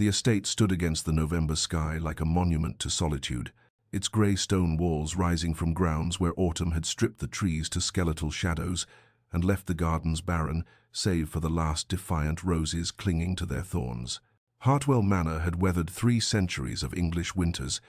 The estate stood against the November sky like a monument to solitude, its grey stone walls rising from grounds where autumn had stripped the trees to skeletal shadows and left the gardens barren, save for the last defiant roses clinging to their thorns. Hartwell Manor had weathered 3 centuries of English winters,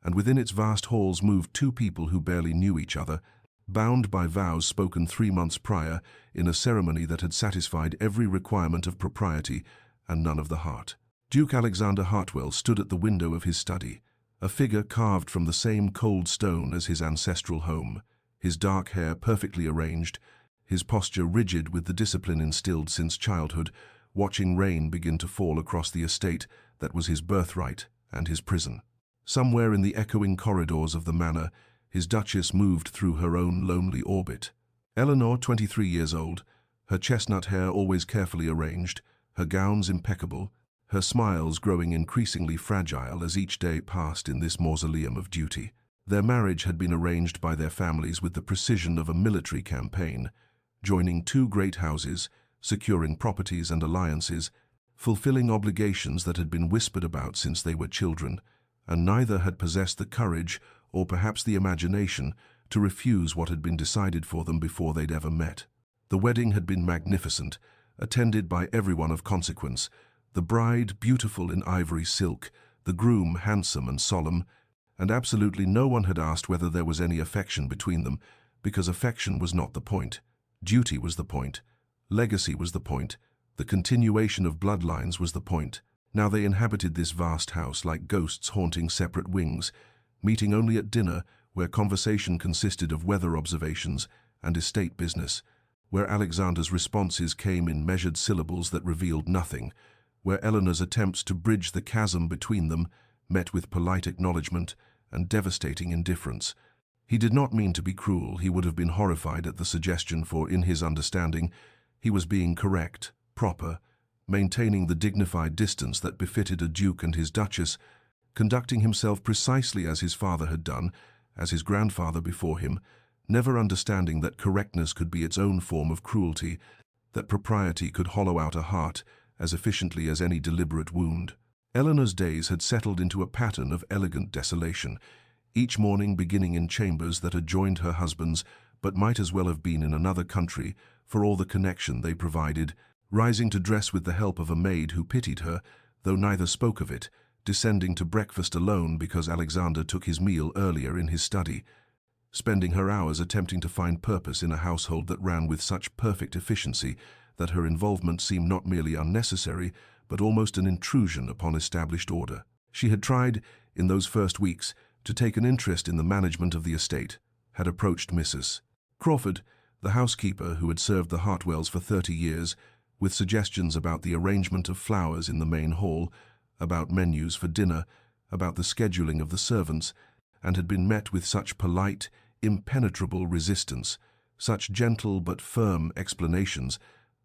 and within its vast halls moved 2 people who barely knew each other, bound by vows spoken 3 months prior in a ceremony that had satisfied every requirement of propriety and none of the heart. Duke Alexander Hartwell stood at the window of his study, a figure carved from the same cold stone as his ancestral home, his dark hair perfectly arranged, his posture rigid with the discipline instilled since childhood, watching rain begin to fall across the estate that was his birthright and his prison. Somewhere in the echoing corridors of the manor, his Duchess moved through her own lonely orbit. Eleanor, 23 years old, her chestnut hair always carefully arranged, her gowns impeccable, her smiles growing increasingly fragile as each day passed in this mausoleum of duty. Their marriage had been arranged by their families with the precision of a military campaign, joining 2 great houses, securing properties and alliances, fulfilling obligations that had been whispered about since they were children, and neither had possessed the courage or perhaps the imagination to refuse what had been decided for them before they'd ever met. The wedding had been magnificent, attended by everyone of consequence, the bride beautiful in ivory silk, the groom handsome and solemn, and absolutely no one had asked whether there was any affection between them, because affection was not the point. Duty was the point. Legacy was the point. The continuation of bloodlines was the point. Now they inhabited this vast house like ghosts haunting separate wings, meeting only at dinner, where conversation consisted of weather observations and estate business, where Alexander's responses came in measured syllables that revealed nothing, where Eleanor's attempts to bridge the chasm between them met with polite acknowledgement and devastating indifference. He did not mean to be cruel. He would have been horrified at the suggestion, for in his understanding, he was being correct, proper, maintaining the dignified distance that befitted a duke and his duchess, conducting himself precisely as his father had done, as his grandfather before him, never understanding that correctness could be its own form of cruelty, that propriety could hollow out a heart as efficiently as any deliberate wound. Eleanor's days had settled into a pattern of elegant desolation, each morning beginning in chambers that adjoined her husband's, but might as well have been in another country for all the connection they provided, rising to dress with the help of a maid who pitied her, though neither spoke of it, descending to breakfast alone because Alexander took his meal earlier in his study, spending her hours attempting to find purpose in a household that ran with such perfect efficiency that her involvement seemed not merely unnecessary, but almost an intrusion upon established order. She had tried, in those first weeks, to take an interest in the management of the estate, had approached Mrs. Crawford, the housekeeper who had served the Hartwells for 30 years, with suggestions about the arrangement of flowers in the main hall, about menus for dinner, about the scheduling of the servants, and had been met with such polite, impenetrable resistance, such gentle but firm explanations,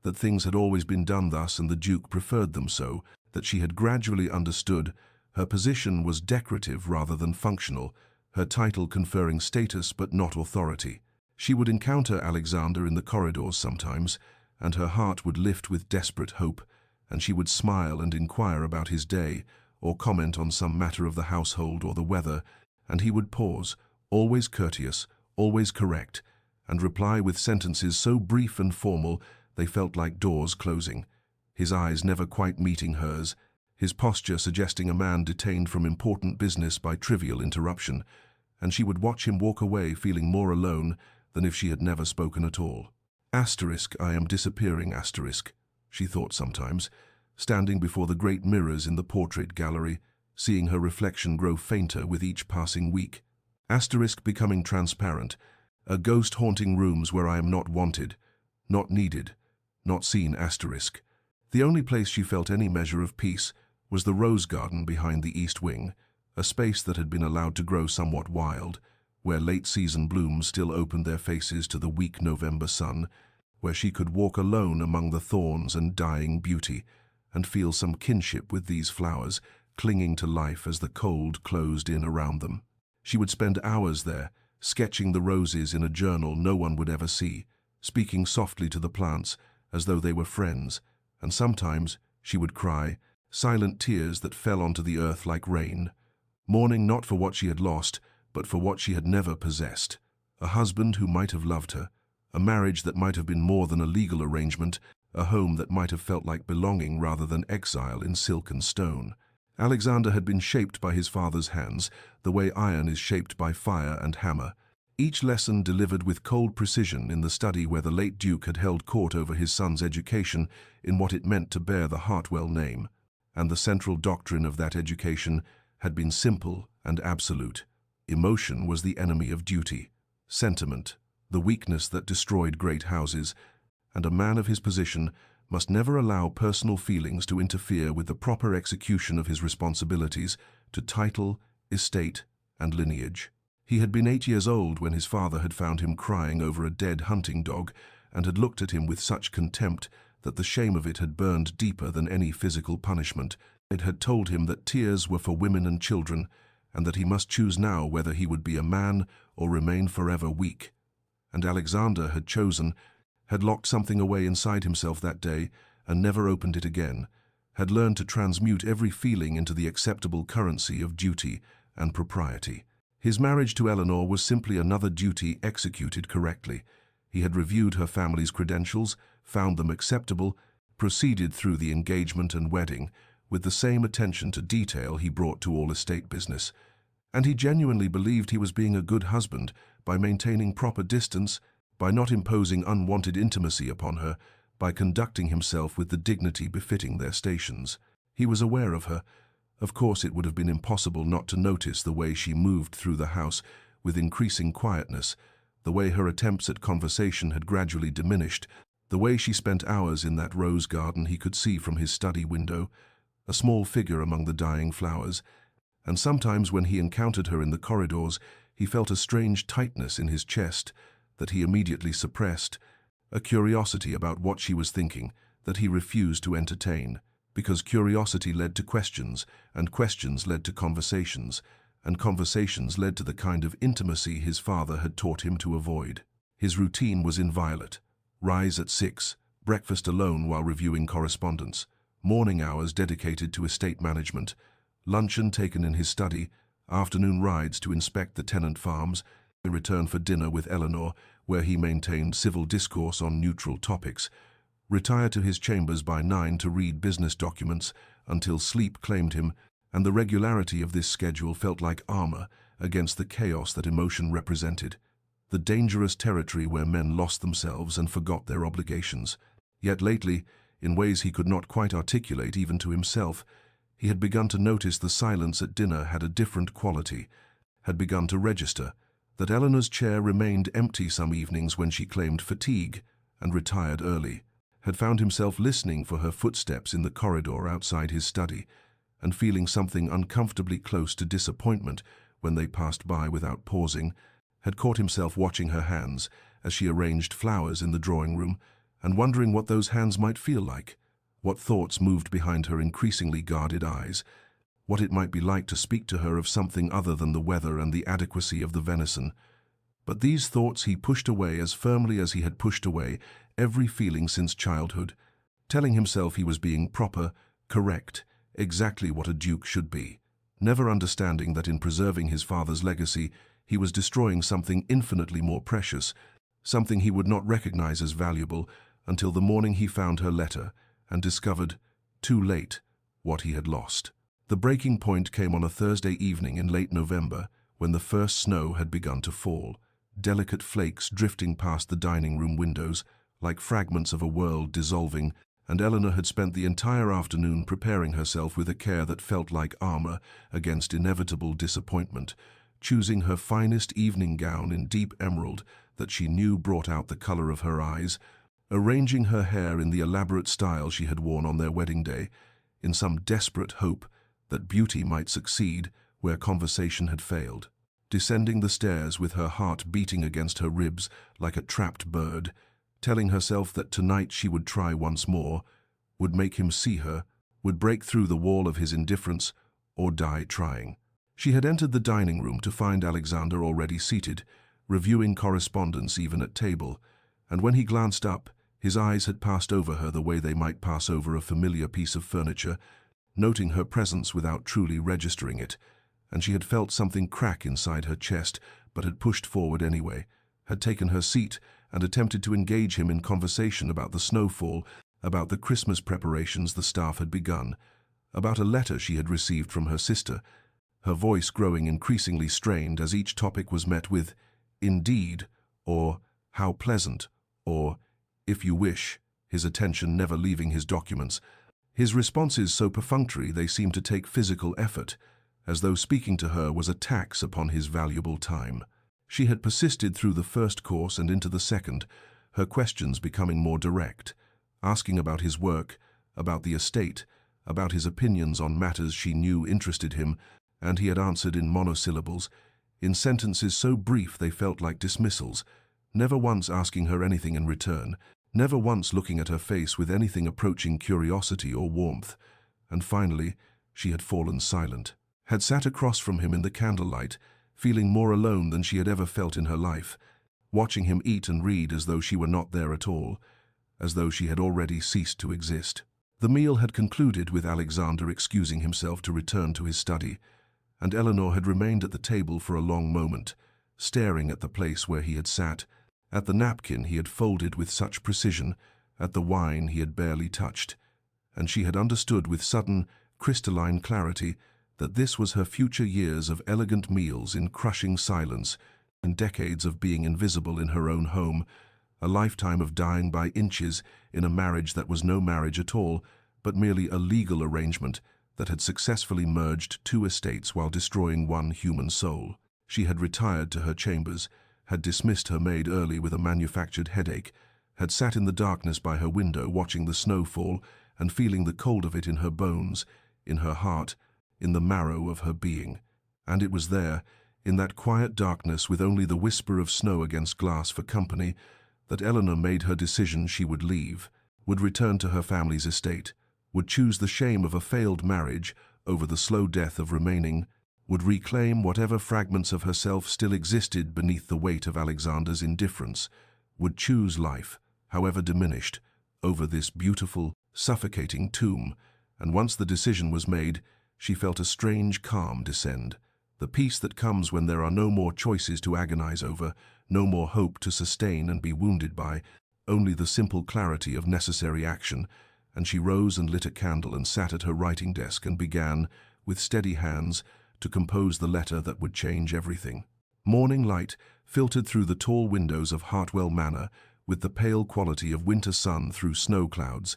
that things had always been done thus and the Duke preferred them so, that she had gradually understood her position was decorative rather than functional, her title conferring status but not authority. She would encounter Alexander in the corridors sometimes, and her heart would lift with desperate hope, and she would smile and inquire about his day, or comment on some matter of the household or the weather, and he would pause, always courteous, always correct, and reply with sentences so brief and formal they felt like doors closing, his eyes never quite meeting hers, his posture suggesting a man detained from important business by trivial interruption, and she would watch him walk away feeling more alone than if she had never spoken at all. I am disappearing, she thought sometimes, standing before the great mirrors in the portrait gallery, seeing her reflection grow fainter with each passing week. Becoming transparent, a ghost haunting rooms where I am not wanted, not needed, not seen. The only place she felt any measure of peace was the rose garden behind the east wing, a space that had been allowed to grow somewhat wild, where late-season blooms still opened their faces to the weak November sun, where she could walk alone among the thorns and dying beauty, and feel some kinship with these flowers, clinging to life as the cold closed in around them. She would spend hours there, sketching the roses in a journal no one would ever see, speaking softly to the plants as though they were friends, and sometimes she would cry, silent tears that fell onto the earth like rain, mourning not for what she had lost, but for what she had never possessed. A husband who might have loved her, a marriage that might have been more than a legal arrangement, a home that might have felt like belonging rather than exile in silk and stone. Alexander had been shaped by his father's hands, the way iron is shaped by fire and hammer, each lesson delivered with cold precision in the study where the late Duke had held court over his son's education in what it meant to bear the Hartwell name. And the central doctrine of that education had been simple and absolute. Emotion was the enemy of duty. Sentiment, the weakness that destroyed great houses, and a man of his position must never allow personal feelings to interfere with the proper execution of his responsibilities to title, estate, and lineage. He had been 8 years old when his father had found him crying over a dead hunting dog and had looked at him with such contempt that the shame of it had burned deeper than any physical punishment. It had told him that tears were for women and children, and that he must choose now whether he would be a man or remain forever weak. And Alexander had chosen, had locked something away inside himself that day and never opened it again, had learned to transmute every feeling into the acceptable currency of duty and propriety. His marriage to Eleanor was simply another duty executed correctly. He had reviewed her family's credentials, found them acceptable, proceeded through the engagement and wedding with the same attention to detail he brought to all estate business, and he genuinely believed he was being a good husband by maintaining proper distance, by not imposing unwanted intimacy upon her, by conducting himself with the dignity befitting their stations. He was aware of her. Of course, it would have been impossible not to notice the way she moved through the house with increasing quietness, the way her attempts at conversation had gradually diminished, the way she spent hours in that rose garden he could see from his study window, a small figure among the dying flowers, and sometimes when he encountered her in the corridors, he felt a strange tightness in his chest that he immediately suppressed, a curiosity about what she was thinking that he refused to entertain, because curiosity led to questions, and questions led to conversations, and conversations led to the kind of intimacy his father had taught him to avoid. His routine was inviolate. Rise at 6, breakfast alone while reviewing correspondence, morning hours dedicated to estate management, luncheon taken in his study, afternoon rides to inspect the tenant farms, a return for dinner with Eleanor, where he maintained civil discourse on neutral topics, retire to his chambers by 9 to read business documents until sleep claimed him, and the regularity of this schedule felt like armor against the chaos that emotion represented, the dangerous territory where men lost themselves and forgot their obligations. Yet lately, in ways he could not quite articulate even to himself, he had begun to notice the silence at dinner had a different quality, had begun to register that Eleanor's chair remained empty some evenings when she claimed fatigue and retired early, had found himself listening for her footsteps in the corridor outside his study and feeling something uncomfortably close to disappointment when they passed by without pausing, had caught himself watching her hands as she arranged flowers in the drawing room and wondering what those hands might feel like, what thoughts moved behind her increasingly guarded eyes, what it might be like to speak to her of something other than the weather and the adequacy of the venison. But these thoughts he pushed away as firmly as he had pushed away every feeling since childhood, telling himself he was being proper, correct, exactly what a duke should be, never understanding that in preserving his father's legacy he was destroying something infinitely more precious, something he would not recognize as valuable until the morning he found her letter and discovered, too late, what he had lost. The breaking point came on a Thursday evening in late November when the first snow had begun to fall, delicate flakes drifting past the dining room windows like fragments of a world dissolving, and Eleanor had spent the entire afternoon preparing herself with a care that felt like armor against inevitable disappointment, choosing her finest evening gown in deep emerald that she knew brought out the color of her eyes, arranging her hair in the elaborate style she had worn on their wedding day, in some desperate hope that beauty might succeed where conversation had failed, descending the stairs with her heart beating against her ribs like a trapped bird, telling herself that tonight she would try once more, would make him see her, would break through the wall of his indifference, or die trying. She had entered the dining room to find Alexander already seated, reviewing correspondence even at table, and when he glanced up, his eyes had passed over her the way they might pass over a familiar piece of furniture, noting her presence without truly registering it, and she had felt something crack inside her chest, but had pushed forward anyway, had taken her seat and attempted to engage him in conversation about the snowfall, about the Christmas preparations the staff had begun, about a letter she had received from her sister, her voice growing increasingly strained as each topic was met with, "Indeed," or "How pleasant," or "If you wish," his attention never leaving his documents. His responses so perfunctory they seemed to take physical effort, as though speaking to her was a tax upon his valuable time. She had persisted through the first course and into the second, her questions becoming more direct, asking about his work, about the estate, about his opinions on matters she knew interested him, and he had answered in monosyllables, in sentences so brief they felt like dismissals, never once asking her anything in return, never once looking at her face with anything approaching curiosity or warmth. And finally, she had fallen silent, had sat across from him in the candlelight, feeling more alone than she had ever felt in her life, watching him eat and read as though she were not there at all, as though she had already ceased to exist. The meal had concluded with Alexander excusing himself to return to his study, and Eleanor had remained at the table for a long moment, staring at the place where he had sat, at the napkin he had folded with such precision, at the wine he had barely touched, and she had understood with sudden, crystalline clarity that this was her future years of elegant meals in crushing silence, and decades of being invisible in her own home, a lifetime of dying by inches in a marriage that was no marriage at all, but merely a legal arrangement that had successfully merged two estates while destroying one human soul. She had retired to her chambers, had dismissed her maid early with a manufactured headache, had sat in the darkness by her window watching the snow fall and feeling the cold of it in her bones, in her heart, in the marrow of her being. And it was there, in that quiet darkness with only the whisper of snow against glass for company, that Eleanor made her decision she would leave, would return to her family's estate, would choose the shame of a failed marriage over the slow death of remaining, would reclaim whatever fragments of herself still existed beneath the weight of Alexander's indifference, would choose life, however diminished, over this beautiful, suffocating tomb, and once the decision was made, she felt a strange calm descend, the peace that comes when there are no more choices to agonize over, no more hope to sustain and be wounded by, only the simple clarity of necessary action, and she rose and lit a candle and sat at her writing desk and began, with steady hands, to compose the letter that would change everything. Morning light filtered through the tall windows of Hartwell Manor with the pale quality of winter sun through snow clouds,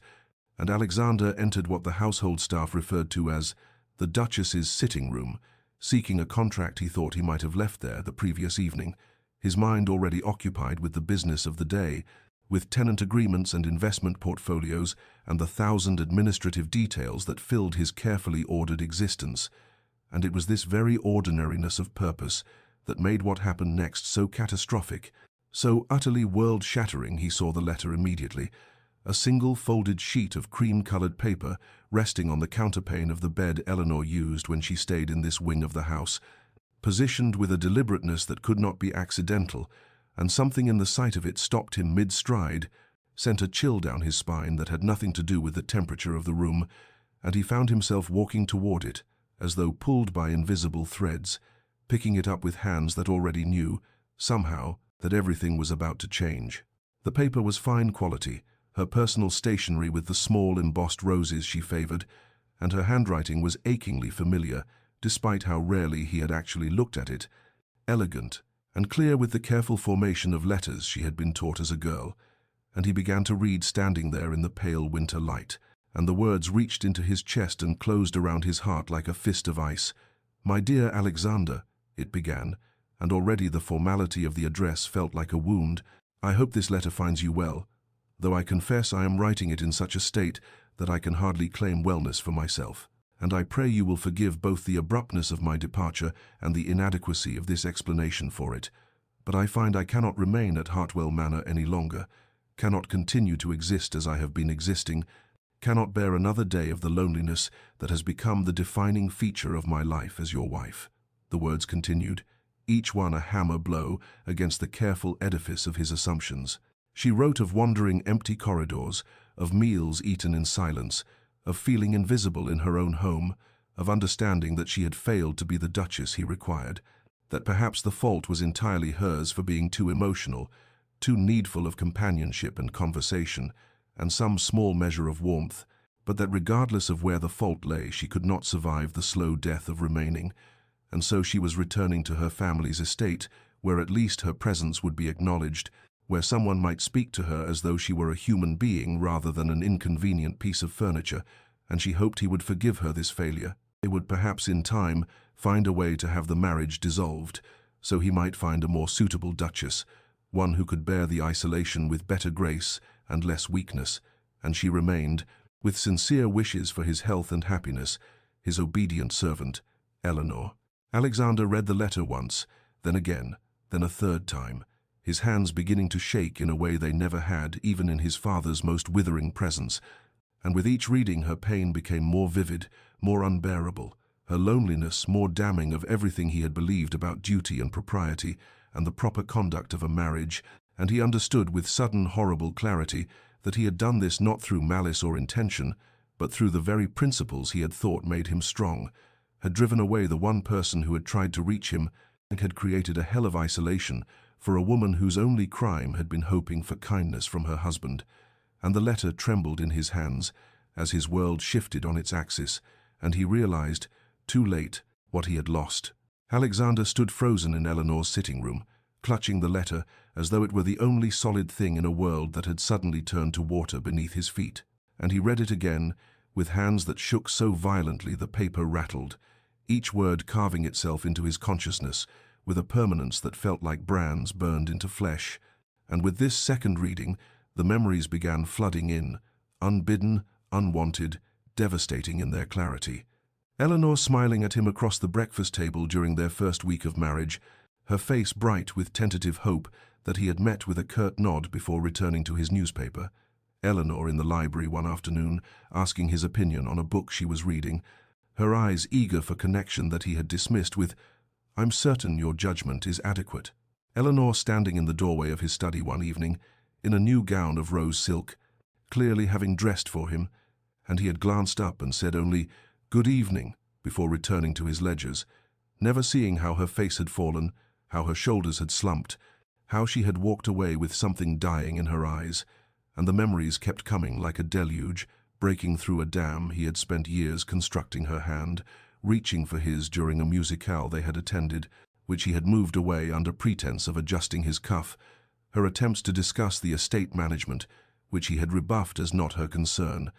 and Alexander entered what the household staff referred to as the Duchess's sitting room, seeking a contract he thought he might have left there the previous evening, his mind already occupied with the business of the day, with tenant agreements and investment portfolios and the 1,000 administrative details that filled his carefully ordered existence. And it was this very ordinariness of purpose that made what happened next so catastrophic, so utterly world-shattering. He saw the letter immediately, a single folded sheet of cream-colored paper resting on the counterpane of the bed Eleanor used when she stayed in this wing of the house, positioned with a deliberateness that could not be accidental, and something in the sight of it stopped him mid-stride, sent a chill down his spine that had nothing to do with the temperature of the room, and he found himself walking toward it, as though pulled by invisible threads, picking it up with hands that already knew, somehow, that everything was about to change. The paper was fine quality, her personal stationery with the small embossed roses she favored, and her handwriting was achingly familiar, despite how rarely he had actually looked at it, elegant and clear with the careful formation of letters she had been taught as a girl, and he began to read standing there in the pale winter light, and the words reached into his chest and closed around his heart like a fist of ice. "My dear Alexander," it began, and already the formality of the address felt like a wound, "I hope this letter finds you well, though I confess I am writing it in such a state that I can hardly claim wellness for myself, and I pray you will forgive both the abruptness of my departure and the inadequacy of this explanation for it. But I find I cannot remain at Hartwell Manor any longer, cannot continue to exist as I have been existing, cannot bear another day of the loneliness that has become the defining feature of my life as your wife." The words continued, each one a hammer blow against the careful edifice of his assumptions. She wrote of wandering empty corridors, of meals eaten in silence, of feeling invisible in her own home, of understanding that she had failed to be the Duchess he required, that perhaps the fault was entirely hers for being too emotional, too needful of companionship and conversation, and some small measure of warmth, but that regardless of where the fault lay, she could not survive the slow death of remaining, and so she was returning to her family's estate, where at least her presence would be acknowledged, where someone might speak to her as though she were a human being rather than an inconvenient piece of furniture, and she hoped he would forgive her this failure. They would perhaps in time find a way to have the marriage dissolved, so he might find a more suitable Duchess, one who could bear the isolation with better grace and less weakness, and she remained, with sincere wishes for his health and happiness, his obedient servant, Eleanor. Alexander read the letter once, then again, then a third time, his hands beginning to shake in a way they never had even in his father's most withering presence, and with each reading her pain became more vivid, more unbearable, her loneliness more damning of everything he had believed about duty and propriety and the proper conduct of a marriage, and he understood with sudden horrible clarity that he had done this not through malice or intention, but through the very principles he had thought made him strong, had driven away the one person who had tried to reach him and had created a hell of isolation for a woman whose only crime had been hoping for kindness from her husband. And the letter trembled in his hands as his world shifted on its axis, and he realized, too late, what he had lost. Alexander stood frozen in Eleanor's sitting room, clutching the letter as though it were the only solid thing in a world that had suddenly turned to water beneath his feet. And he read it again, with hands that shook so violently the paper rattled, each word carving itself into his consciousness with a permanence that felt like brands burned into flesh. And with this second reading, the memories began flooding in, unbidden, unwanted, devastating in their clarity. Eleanor smiling at him across the breakfast table during their first week of marriage, her face bright with tentative hope that he had met with a curt nod before returning to his newspaper. Eleanor in the library one afternoon, asking his opinion on a book she was reading, her eyes eager for connection that he had dismissed with, "I'm certain your judgment is adequate." Eleanor standing in the doorway of his study one evening, in a new gown of rose silk, clearly having dressed for him, and he had glanced up and said only, "Good evening," before returning to his ledgers, never seeing how her face had fallen, how her shoulders had slumped, how she had walked away with something dying in her eyes, and the memories kept coming like a deluge, breaking through a dam he had spent years constructing her hand, reaching for his during a musicale they had attended, which he had moved away under pretense of adjusting his cuff, her attempts to discuss the estate management, which he had rebuffed as not her concern,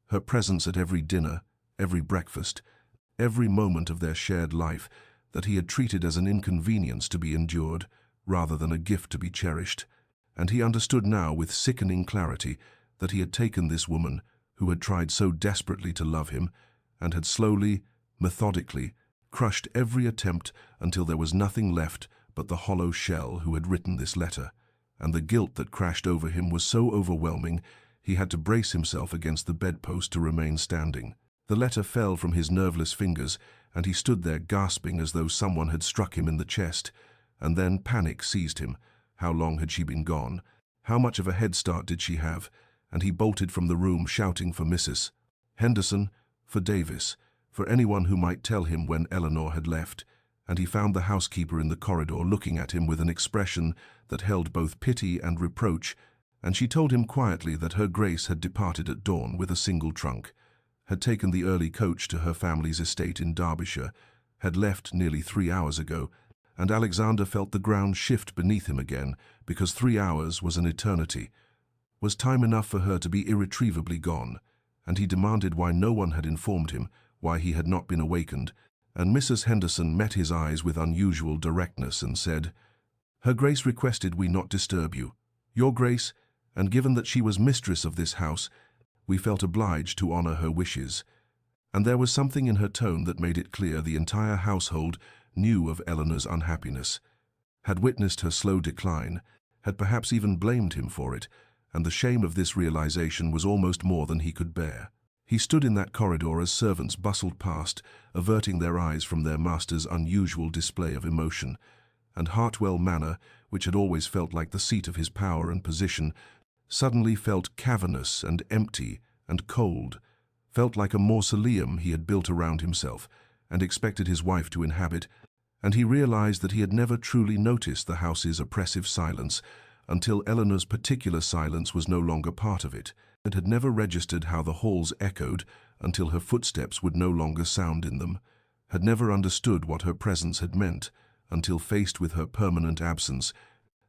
her presence at every dinner, every breakfast, every moment of their shared life that he had treated as an inconvenience to be endured, rather than a gift to be cherished. And he understood now with sickening clarity that he had taken this woman, who had tried so desperately to love him, and had slowly, methodically, crushed every attempt until there was nothing left but the hollow shell who had written this letter, and the guilt that crashed over him was so overwhelming he had to brace himself against the bedpost to remain standing. The letter fell from his nerveless fingers, and he stood there gasping as though someone had struck him in the chest, and then panic seized him. How long had she been gone? How much of a head start did she have? And he bolted from the room shouting for Mrs. Henderson, for Davis, for anyone who might tell him when Eleanor had left, and he found the housekeeper in the corridor looking at him with an expression that held both pity and reproach, and she told him quietly that her Grace had departed at dawn with a single trunk, had taken the early coach to her family's estate in Derbyshire, had left nearly 3 hours ago, and Alexander felt the ground shift beneath him again, because 3 hours was an eternity. Was time enough for her to be irretrievably gone? And he demanded why no one had informed him, why he had not been awakened, and Mrs. Henderson met his eyes with unusual directness and said, "Her Grace requested we not disturb you, Your Grace, and given that she was mistress of this house, we felt obliged to honor her wishes." And there was something in her tone that made it clear the entire household knew of Eleanor's unhappiness, had witnessed her slow decline, had perhaps even blamed him for it, and the shame of this realization was almost more than he could bear. He stood in that corridor as servants bustled past, averting their eyes from their master's unusual display of emotion, and Hartwell Manor, which had always felt like the seat of his power and position, suddenly felt cavernous and empty and cold, felt like a mausoleum he had built around himself and expected his wife to inhabit, and he realized that he had never truly noticed the house's oppressive silence until Eleanor's particular silence was no longer part of it, and had never registered how the halls echoed until her footsteps would no longer sound in them, had never understood what her presence had meant until faced with her permanent absence,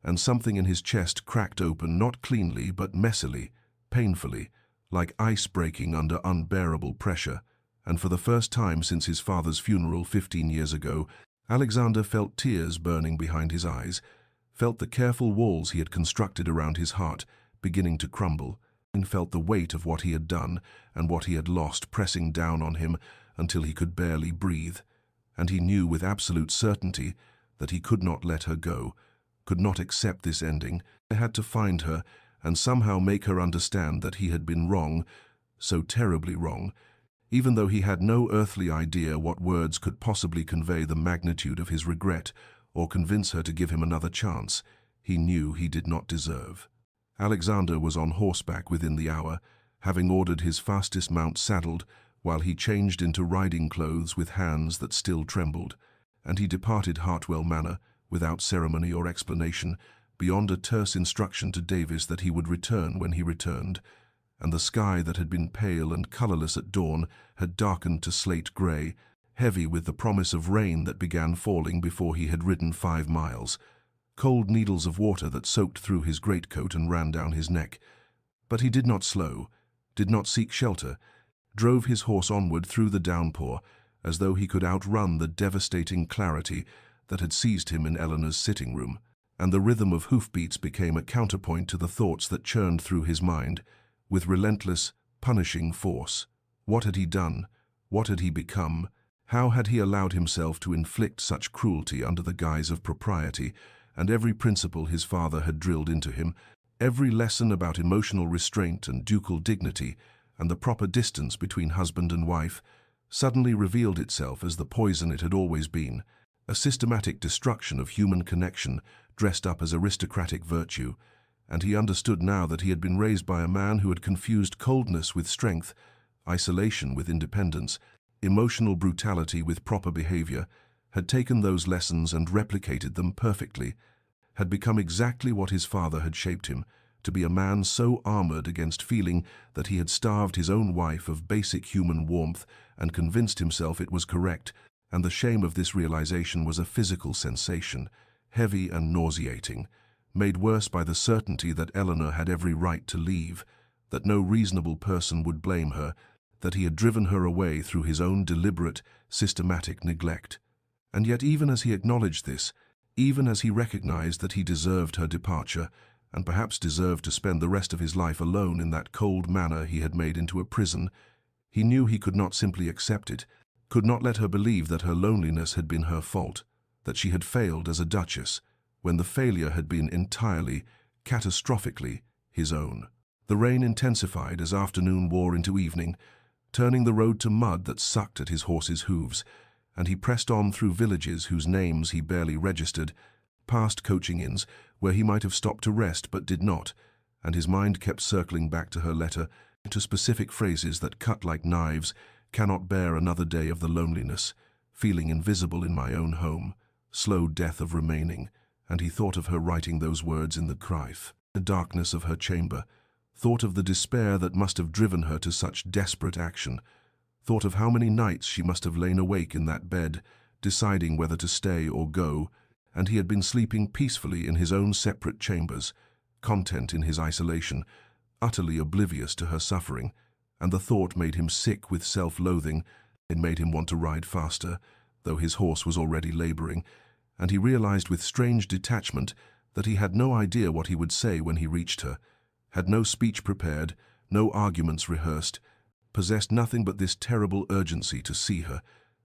and something in his chest cracked open not cleanly but messily, painfully, like ice breaking under unbearable pressure, and for the first time since his father's funeral 15 years ago, Alexander felt tears burning behind his eyes, felt the careful walls he had constructed around his heart beginning to crumble, and felt the weight of what he had done and what he had lost pressing down on him until he could barely breathe. And he knew with absolute certainty that he could not let her go, could not accept this ending. He had to find her and somehow make her understand that he had been wrong, so terribly wrong, even though he had no earthly idea what words could possibly convey the magnitude of his regret or convince her to give him another chance he knew he did not deserve. Alexander was on horseback within the hour, having ordered his fastest mount saddled, while he changed into riding clothes with hands that still trembled, and he departed Hartwell Manor without ceremony or explanation, beyond a terse instruction to Davis that he would return when he returned, and the sky that had been pale and colorless at dawn had darkened to slate gray, heavy with the promise of rain that began falling before he had ridden 5 miles. Cold needles of water that soaked through his greatcoat and ran down his neck. But he did not slow, did not seek shelter, drove his horse onward through the downpour, as though he could outrun the devastating clarity that had seized him in Eleanor's sitting room, and the rhythm of hoofbeats became a counterpoint to the thoughts that churned through his mind, with relentless, punishing force. What had he done? What had he become? How had he allowed himself to inflict such cruelty under the guise of propriety, and every principle his father had drilled into him, every lesson about emotional restraint and ducal dignity, and the proper distance between husband and wife, suddenly revealed itself as the poison it had always been, a systematic destruction of human connection dressed up as aristocratic virtue, and he understood now that he had been raised by a man who had confused coldness with strength, isolation with independence, emotional brutality with proper behavior, had taken those lessons and replicated them perfectly, had become exactly what his father had shaped him, to be a man so armored against feeling that he had starved his own wife of basic human warmth and convinced himself it was correct, and the shame of this realization was a physical sensation, heavy and nauseating, made worse by the certainty that Eleanor had every right to leave, that no reasonable person would blame her, that he had driven her away through his own deliberate, systematic neglect. And yet even as he acknowledged this, even as he recognized that he deserved her departure, and perhaps deserved to spend the rest of his life alone in that cold manor he had made into a prison, he knew he could not simply accept it, could not let her believe that her loneliness had been her fault, that she had failed as a duchess, when the failure had been entirely, catastrophically, his own. The rain intensified as afternoon wore into evening, turning the road to mud that sucked at his horse's hooves, and he pressed on through villages whose names he barely registered, past coaching inns where he might have stopped to rest but did not, and his mind kept circling back to her letter, to specific phrases that cut like knives, cannot bear another day of the loneliness, feeling invisible in my own home, slow death of remaining, and he thought of her writing those words in the crife, the darkness of her chamber, thought of the despair that must have driven her to such desperate action, thought of how many nights she must have lain awake in that bed, deciding whether to stay or go, and he had been sleeping peacefully in his own separate chambers, content in his isolation, utterly oblivious to her suffering, and the thought made him sick with self-loathing. It made him want to ride faster, though his horse was already laboring, and he realized with strange detachment that he had no idea what he would say when he reached her, had no speech prepared, no arguments rehearsed, possessed nothing but this terrible urgency to see her,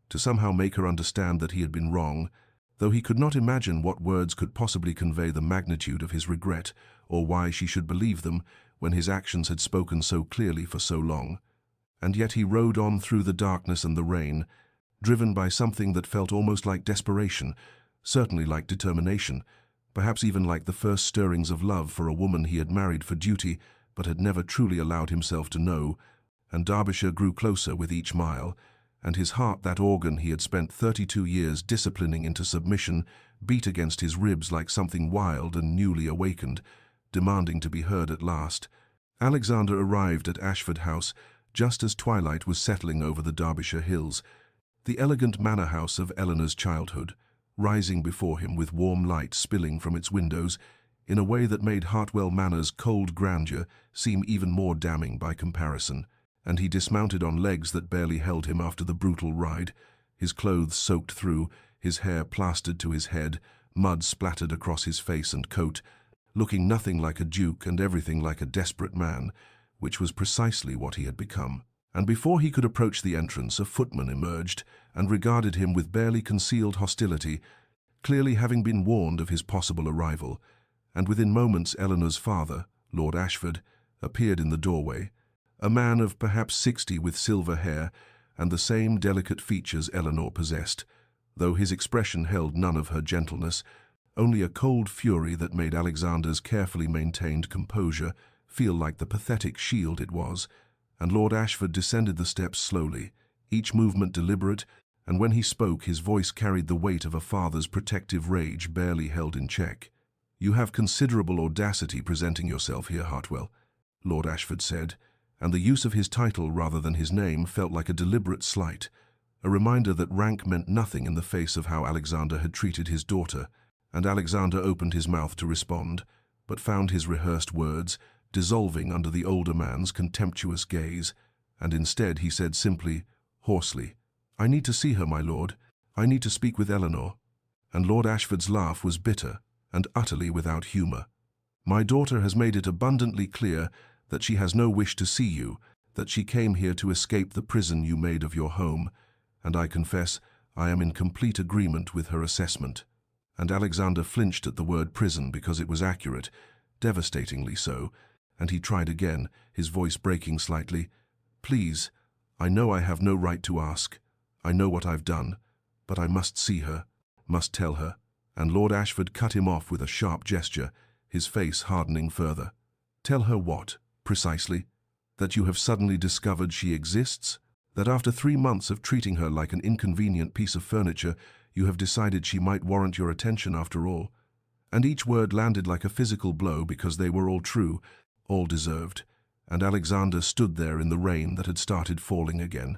to somehow make her understand that he had been wrong, though he could not imagine what words could possibly convey the magnitude of his regret, or why she should believe them when his actions had spoken so clearly for so long. And yet he rode on through the darkness and the rain, driven by something that felt almost like desperation, certainly like determination, perhaps even like the first stirrings of love for a woman he had married for duty but had never truly allowed himself to know, and Derbyshire grew closer with each mile, and his heart, that organ he had spent 32 years disciplining into submission, beat against his ribs like something wild and newly awakened, demanding to be heard at last. Alexander arrived at Ashford House just as twilight was settling over the Derbyshire hills, the elegant manor house of Eleanor's childhood, rising before him with warm light spilling from its windows in a way that made Hartwell Manor's cold grandeur seem even more damning by comparison. And he dismounted on legs that barely held him after the brutal ride, his clothes soaked through, his hair plastered to his head, mud splattered across his face and coat, looking nothing like a duke and everything like a desperate man, which was precisely what he had become. And before he could approach the entrance, a footman emerged and regarded him with barely concealed hostility, clearly having been warned of his possible arrival, and within moments Eleanor's father, Lord Ashford, appeared in the doorway, a man of perhaps 60 with silver hair and the same delicate features Eleanor possessed, though his expression held none of her gentleness, only a cold fury that made Alexander's carefully maintained composure feel like the pathetic shield it was. And Lord Ashford descended the steps slowly, each movement deliberate, and when he spoke his voice carried the weight of a father's protective rage barely held in check. "You have considerable audacity presenting yourself here, Hartwell," Lord Ashford said, and the use of his title rather than his name felt like a deliberate slight, a reminder that rank meant nothing in the face of how Alexander had treated his daughter. And Alexander opened his mouth to respond, but found his rehearsed words dissolving under the older man's contemptuous gaze, and instead he said simply, hoarsely, "I need to see her, my lord. I need to speak with Eleanor." And Lord Ashford's laugh was bitter and utterly without humour. "My daughter has made it abundantly clear that she has no wish to see you, that she came here to escape the prison you made of your home, and I confess I am in complete agreement with her assessment." And Alexander flinched at the word prison because it was accurate, devastatingly so, and he tried again, his voice breaking slightly. "Please, I know I have no right to ask. I know what I've done, but I must see her, must tell her." And Lord Ashford cut him off with a sharp gesture, his face hardening further. "Tell her what, precisely? That you have suddenly discovered she exists? That after 3 months of treating her like an inconvenient piece of furniture, you have decided she might warrant your attention after all?" And each word landed like a physical blow because they were all true, all deserved, and Alexander stood there in the rain that had started falling again,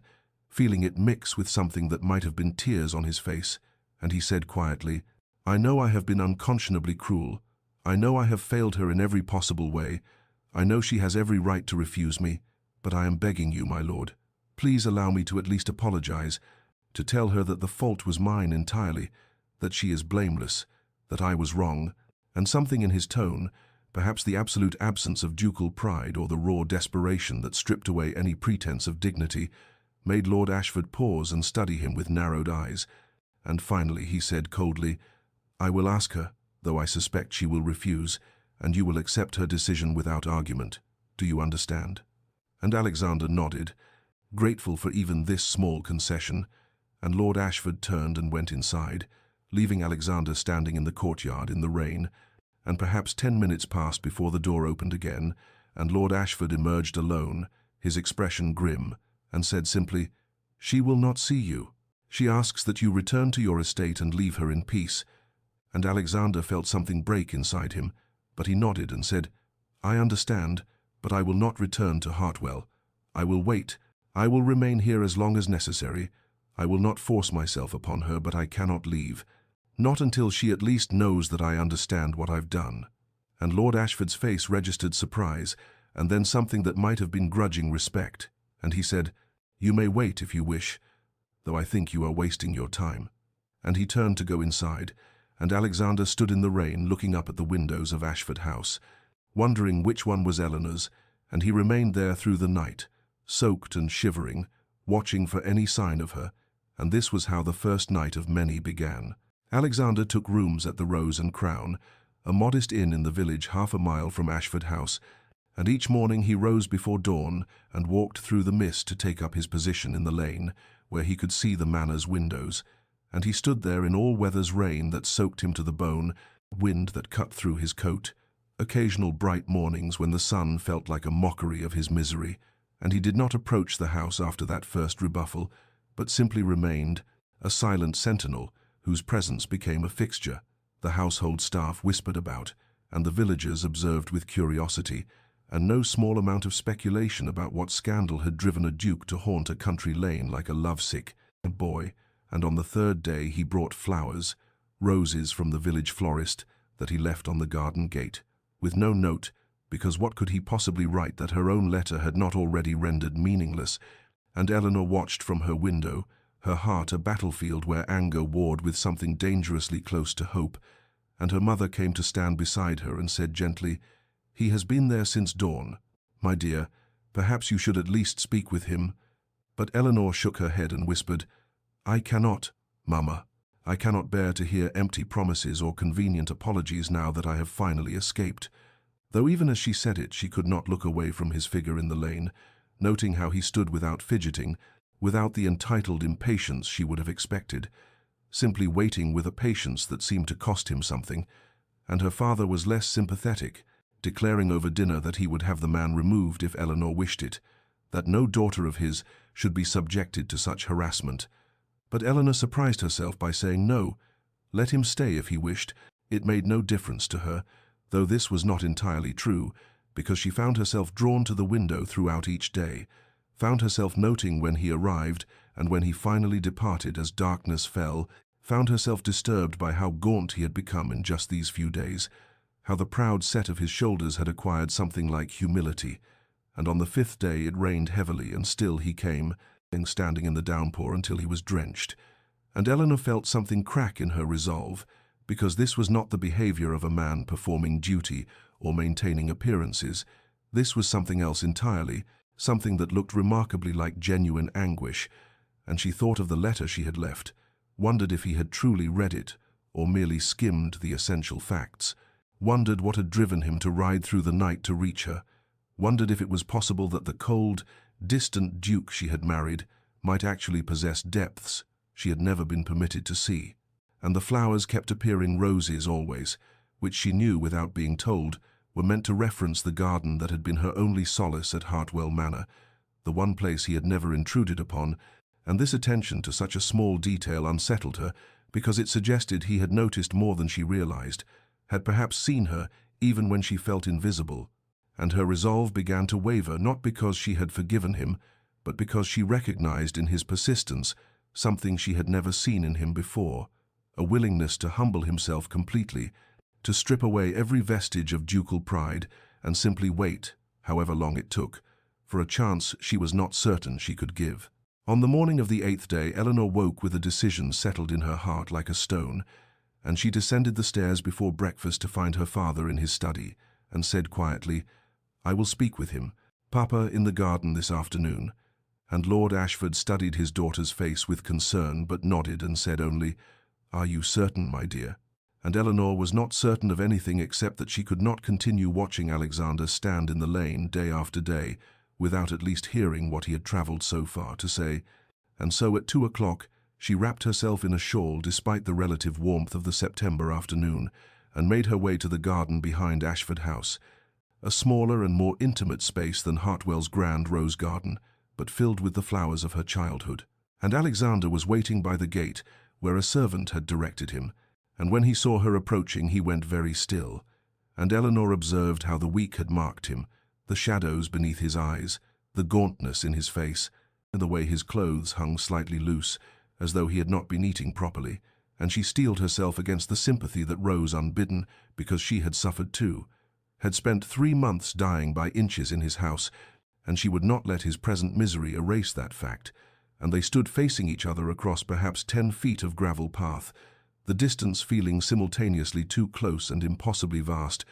feeling it mix with something that might have been tears on his face, and he said quietly, "I know I have been unconscionably cruel. I know I have failed her in every possible way. I know she has every right to refuse me, but I am begging you, my lord, please allow me to at least apologize, to tell her that the fault was mine entirely, that she is blameless, that I was wrong." And something in his tone, perhaps the absolute absence of ducal pride or the raw desperation that stripped away any pretense of dignity, made Lord Ashford pause and study him with narrowed eyes. And finally he said coldly, "I will ask her, though I suspect she will refuse, and you will accept her decision without argument. Do you understand?" And Alexander nodded, grateful for even this small concession, and Lord Ashford turned and went inside, leaving Alexander standing in the courtyard in the rain. And perhaps 10 minutes passed before the door opened again, and Lord Ashford emerged alone, his expression grim, and said simply, "She will not see you. She asks that you return to your estate and leave her in peace." And Alexander felt something break inside him, but he nodded and said, "I understand, but I will not return to Hartwell. I will wait. I will remain here as long as necessary. I will not force myself upon her, but I cannot leave. Not until she at least knows that I understand what I've done." And Lord Ashford's face registered surprise, and then something that might have been grudging respect, and he said, "You may wait if you wish, though I think you are wasting your time." And he turned to go inside, and Alexander stood in the rain looking up at the windows of Ashford House, wondering which one was Eleanor's, and he remained there through the night, soaked and shivering, watching for any sign of her, and this was how the first night of many began. Alexander took rooms at the Rose and Crown, a modest inn in the village half a mile from Ashford House, and each morning he rose before dawn and walked through the mist to take up his position in the lane, where he could see the manor's windows, and he stood there in all weather's rain that soaked him to the bone, wind that cut through his coat, occasional bright mornings when the sun felt like a mockery of his misery, and he did not approach the house after that first rebuffal, but simply remained, a silent sentinel whose presence became a fixture. The household staff whispered about, and the villagers observed with curiosity, and no small amount of speculation about what scandal had driven a duke to haunt a country lane like a lovesick boy. And on the third day he brought flowers, roses from the village florist, that he left on the garden gate, with no note, because what could he possibly write that her own letter had not already rendered meaningless? And Eleanor watched from her window, her heart a battlefield where anger warred with something dangerously close to hope, and her mother came to stand beside her and said gently, "He has been there since dawn. My dear, perhaps you should at least speak with him." But Eleanor shook her head and whispered, "I cannot, Mamma. I cannot bear to hear empty promises or convenient apologies now that I have finally escaped." Though even as she said it, she could not look away from his figure in the lane, noting how he stood without fidgeting, without the entitled impatience she would have expected, simply waiting with a patience that seemed to cost him something. And her father was less sympathetic, declaring over dinner that he would have the man removed if Eleanor wished it, that no daughter of his should be subjected to such harassment. But Eleanor surprised herself by saying no, let him stay if he wished. It made no difference to her, though this was not entirely true, because she found herself drawn to the window throughout each day, found herself noting when he arrived and when he finally departed as darkness fell, found herself disturbed by how gaunt he had become in just these few days, how the proud set of his shoulders had acquired something like humility. And on the fifth day it rained heavily, and still he came, standing in the downpour until he was drenched. And Eleanor felt something crack in her resolve, because this was not the behavior of a man performing duty or maintaining appearances. This was something else entirely, something that looked remarkably like genuine anguish, and she thought of the letter she had left, wondered if he had truly read it, or merely skimmed the essential facts, wondered what had driven him to ride through the night to reach her, wondered if it was possible that the cold, distant duke she had married might actually possess depths she had never been permitted to see. And the flowers kept appearing roses always, which she knew without being told were meant to reference the garden that had been her only solace at Hartwell Manor, the one place he had never intruded upon, and this attention to such a small detail unsettled her because it suggested he had noticed more than she realized, had perhaps seen her even when she felt invisible, and her resolve began to waver not because she had forgiven him, but because she recognized in his persistence something she had never seen in him before, a willingness to humble himself completely, to strip away every vestige of ducal pride and simply wait, however long it took, for a chance she was not certain she could give. On the morning of the 8th day, Eleanor woke with a decision settled in her heart like a stone, and she descended the stairs before breakfast to find her father in his study, and said quietly, "I will speak with him, Papa, in the garden this afternoon." And Lord Ashford studied his daughter's face with concern, but nodded and said only, "Are you certain, my dear?" And Eleanor was not certain of anything except that she could not continue watching Alexander stand in the lane day after day without at least hearing what he had travelled so far to say. And so at 2 o'clock she wrapped herself in a shawl despite the relative warmth of the September afternoon and made her way to the garden behind Ashford House, a smaller and more intimate space than Hartwell's grand rose garden, but filled with the flowers of her childhood. And Alexander was waiting by the gate where a servant had directed him, and when he saw her approaching he went very still, and Eleanor observed how the week had marked him, the shadows beneath his eyes, the gauntness in his face, and the way his clothes hung slightly loose, as though he had not been eating properly, and she steeled herself against the sympathy that rose unbidden because she had suffered too, had spent 3 months dying by inches in his house, and she would not let his present misery erase that fact, and they stood facing each other across perhaps 10 feet of gravel path, the distance feeling simultaneously too close and impossibly vast,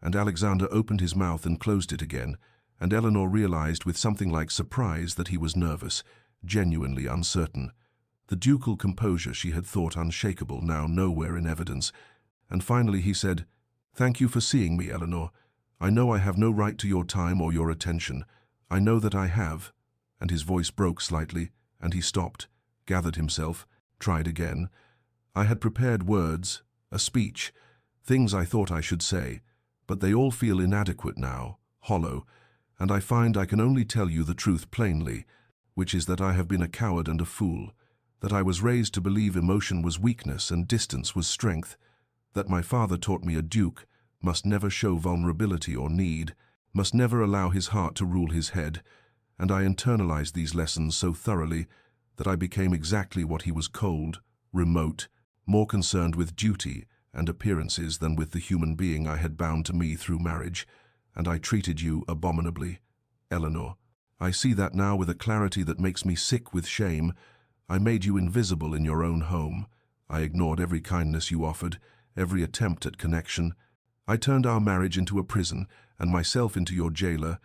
and Alexander opened his mouth and closed it again, and Eleanor realized with something like surprise that he was nervous, genuinely uncertain. The ducal composure she had thought unshakable now nowhere in evidence, and finally he said, "Thank you for seeing me, Eleanor. I know I have no right to your time or your attention. I know that I have," and his voice broke slightly, and he stopped, gathered himself, tried again. "I had prepared words, a speech, things I thought I should say, but they all feel inadequate now, hollow, and I find I can only tell you the truth plainly, which is that I have been a coward and a fool, that I was raised to believe emotion was weakness and distance was strength, that my father taught me a duke must never show vulnerability or need, must never allow his heart to rule his head, and I internalized these lessons so thoroughly that I became exactly what he was: cold, remote, more concerned with duty and appearances than with the human being I had bound to me through marriage, and I treated you abominably, Eleanor. I see that now with a clarity that makes me sick with shame. I made you invisible in your own home. I ignored every kindness you offered, every attempt at connection. I turned our marriage into a prison, and myself into your jailer,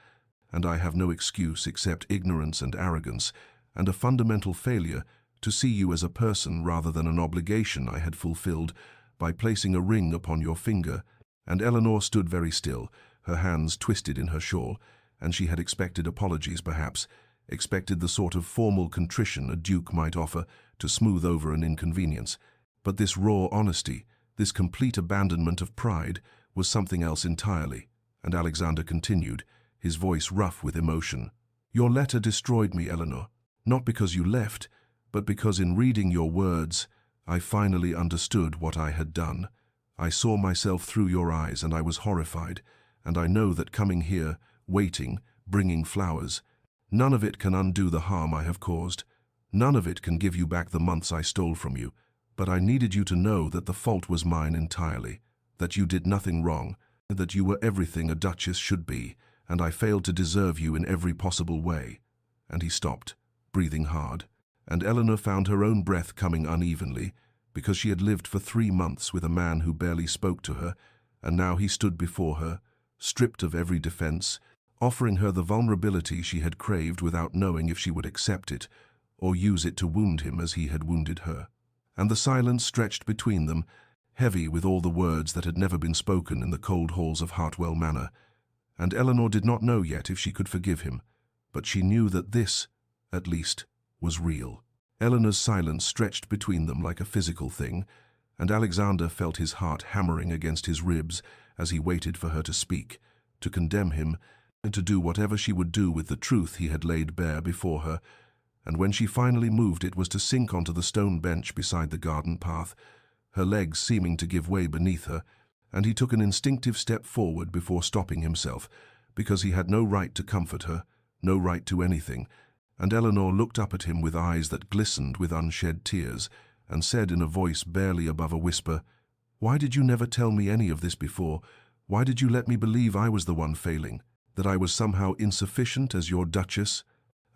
and I have no excuse except ignorance and arrogance, and a fundamental failure to see you as a person rather than an obligation I had fulfilled by placing a ring upon your finger. And Eleanor stood very still, her hands twisted in her shawl, and she had expected apologies perhaps, expected the sort of formal contrition a duke might offer to smooth over an inconvenience. But this raw honesty, this complete abandonment of pride, was something else entirely. And Alexander continued, his voice rough with emotion. Your letter destroyed me, Eleanor, not because you left, but because in reading your words, I finally understood what I had done. I saw myself through your eyes, and I was horrified, and I know that coming here, waiting, bringing flowers, none of it can undo the harm I have caused. None of it can give you back the months I stole from you. But I needed you to know that the fault was mine entirely, that you did nothing wrong, that you were everything a duchess should be, and I failed to deserve you in every possible way. And he stopped, breathing hard, and Eleanor found her own breath coming unevenly, because she had lived for 3 months with a man who barely spoke to her, and now he stood before her, stripped of every defense, offering her the vulnerability she had craved without knowing if she would accept it, or use it to wound him as he had wounded her. And the silence stretched between them, heavy with all the words that had never been spoken in the cold halls of Hartwell Manor. And Eleanor did not know yet if she could forgive him, but she knew that this, at least, was real. Eleanor's silence stretched between them like a physical thing, and Alexander felt his heart hammering against his ribs as he waited for her to speak, to condemn him, and to do whatever she would do with the truth he had laid bare before her. And when she finally moved, it was to sink onto the stone bench beside the garden path, her legs seeming to give way beneath her, and he took an instinctive step forward before stopping himself, because he had no right to comfort her, no right to anything. And Eleanor looked up at him with eyes that glistened with unshed tears, and said in a voice barely above a whisper, "Why did you never tell me any of this before? Why did you let me believe I was the one failing, that I was somehow insufficient as your duchess?"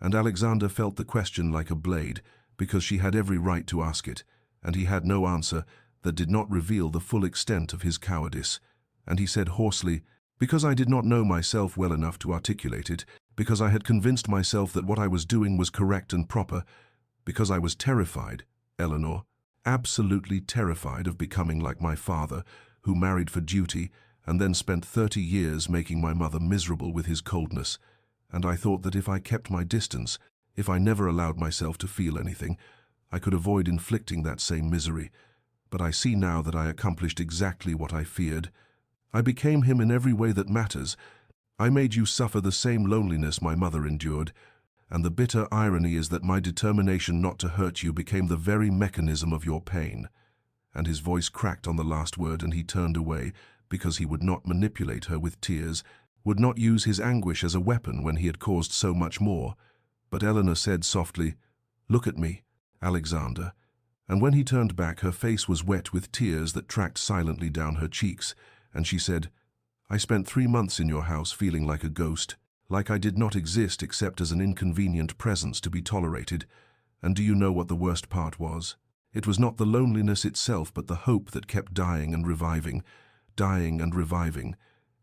And Alexander felt the question like a blade, because she had every right to ask it, and he had no answer that did not reveal the full extent of his cowardice. And he said hoarsely, "Because I did not know myself well enough to articulate it, because I had convinced myself that what I was doing was correct and proper, because I was terrified, Eleanor, absolutely terrified of becoming like my father, who married for duty and then spent 30 years making my mother miserable with his coldness. And I thought that if I kept my distance, if I never allowed myself to feel anything, I could avoid inflicting that same misery. But I see now that I accomplished exactly what I feared. I became him in every way that matters. I made you suffer the same loneliness my mother endured, and the bitter irony is that my determination not to hurt you became the very mechanism of your pain." And his voice cracked on the last word, and he turned away, because he would not manipulate her with tears, would not use his anguish as a weapon when he had caused so much more. But Eleanor said softly, "Look at me, Alexander." And when he turned back, her face was wet with tears that tracked silently down her cheeks, and she said, "I spent 3 months in your house feeling like a ghost, like I did not exist except as an inconvenient presence to be tolerated. And do you know what the worst part was? It was not the loneliness itself, but the hope that kept dying and reviving, dying and reviving.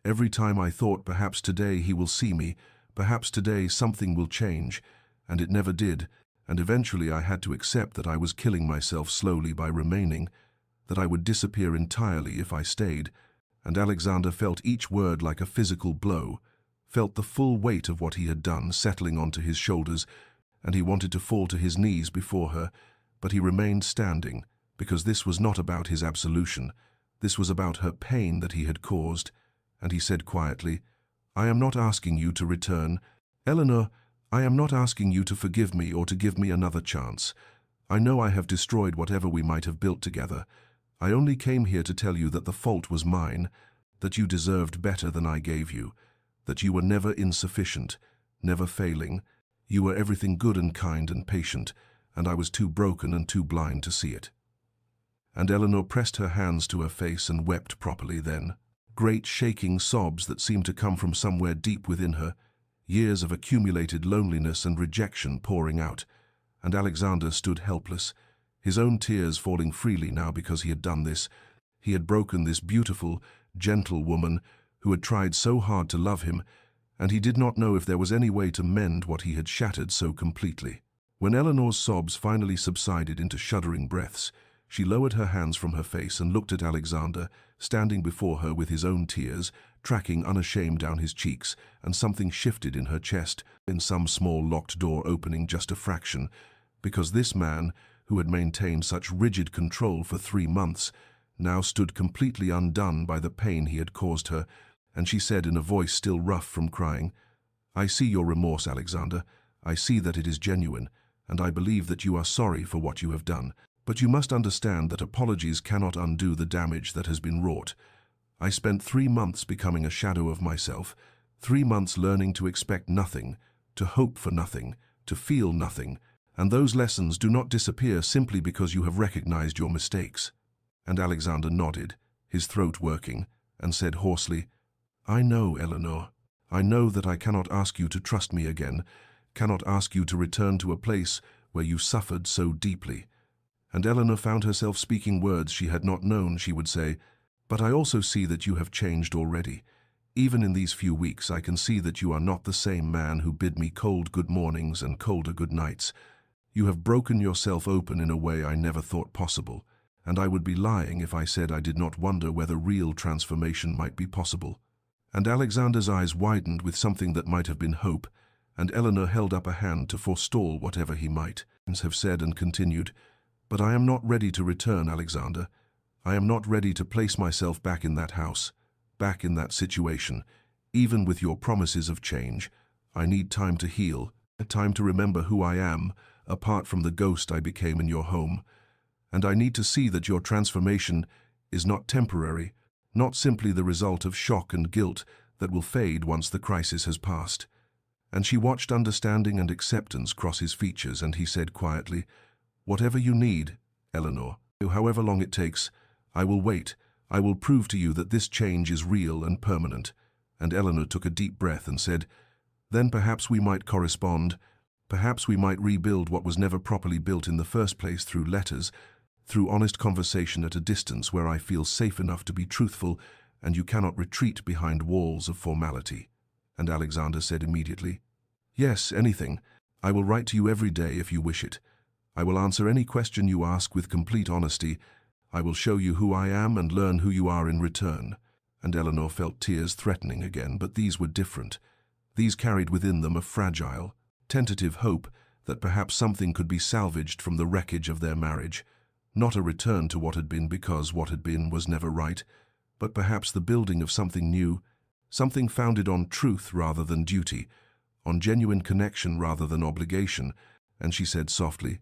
Every time I thought, perhaps today he will see me, perhaps today something will change, and it never did, and eventually I had to accept that I was killing myself slowly by remaining, that I would disappear entirely if I stayed." And Alexander felt each word like a physical blow, felt the full weight of what he had done settling onto his shoulders, and he wanted to fall to his knees before her, but he remained standing, because this was not about his absolution. This was about her pain that he had caused, and he said quietly, I am not asking you to return. Eleanor, I am not asking you to forgive me or to give me another chance. I know I have destroyed whatever we might have built together. I only came here to tell you that the fault was mine, that you deserved better than I gave you, that you were never insufficient, never failing. You were everything good and kind and patient, and I was too broken and too blind to see it." And Eleanor pressed her hands to her face and wept properly then. Great shaking sobs that seemed to come from somewhere deep within her, years of accumulated loneliness and rejection pouring out, and Alexander stood helpless, his own tears falling freely now because he had done this. He had broken this beautiful, gentle woman who had tried so hard to love him, and he did not know if there was any way to mend what he had shattered so completely. When Eleanor's sobs finally subsided into shuddering breaths, she lowered her hands from her face and looked at Alexander, standing before her with his own tears, tracking unashamed down his cheeks, and something shifted in her chest, in some small locked door opening just a fraction, because this man, who had maintained such rigid control for 3 months, now stood completely undone by the pain he had caused her, and she said in a voice still rough from crying, "I see your remorse, Alexander. I see that it is genuine, and I believe that you are sorry for what you have done. But you must understand that apologies cannot undo the damage that has been wrought. I spent 3 months becoming a shadow of myself, 3 months learning to expect nothing, to hope for nothing, to feel nothing, and those lessons do not disappear simply because you have recognized your mistakes." And Alexander nodded, his throat working, and said hoarsely, "I know, Eleanor. I know that I cannot ask you to trust me again, cannot ask you to return to a place where you suffered so deeply." And Eleanor found herself speaking words she had not known she would say, "But I also see that you have changed already. Even in these few weeks I can see that you are not the same man who bid me cold good mornings and colder good nights. You have broken yourself open in a way I never thought possible, and I would be lying if I said I did not wonder whether real transformation might be possible." And Alexander's eyes widened with something that might have been hope, and Eleanor held up a hand to forestall whatever he might have said and continued, "But I am not ready to return, Alexander. I am not ready to place myself back in that house, back in that situation, even with your promises of change. I need time to heal, time to remember who I am, apart from the ghost I became in your home. And I need to see that your transformation is not temporary, not simply the result of shock and guilt that will fade once the crisis has passed." And she watched understanding and acceptance cross his features, and he said quietly, "Whatever you need, Eleanor, however long it takes, I will wait. I will prove to you that this change is real and permanent." And Eleanor took a deep breath and said, "Then perhaps we might correspond. Perhaps we might rebuild what was never properly built in the first place through letters, through honest conversation at a distance where I feel safe enough to be truthful and you cannot retreat behind walls of formality." And Alexander said immediately, "Yes, anything. I will write to you every day if you wish it. I will answer any question you ask with complete honesty. I will show you who I am and learn who you are in return." And Eleanor felt tears threatening again, but these were different. These carried within them a fragile, tentative hope that perhaps something could be salvaged from the wreckage of their marriage. Not a return to what had been because what had been was never right, but perhaps the building of something new, something founded on truth rather than duty, on genuine connection rather than obligation. And she said softly,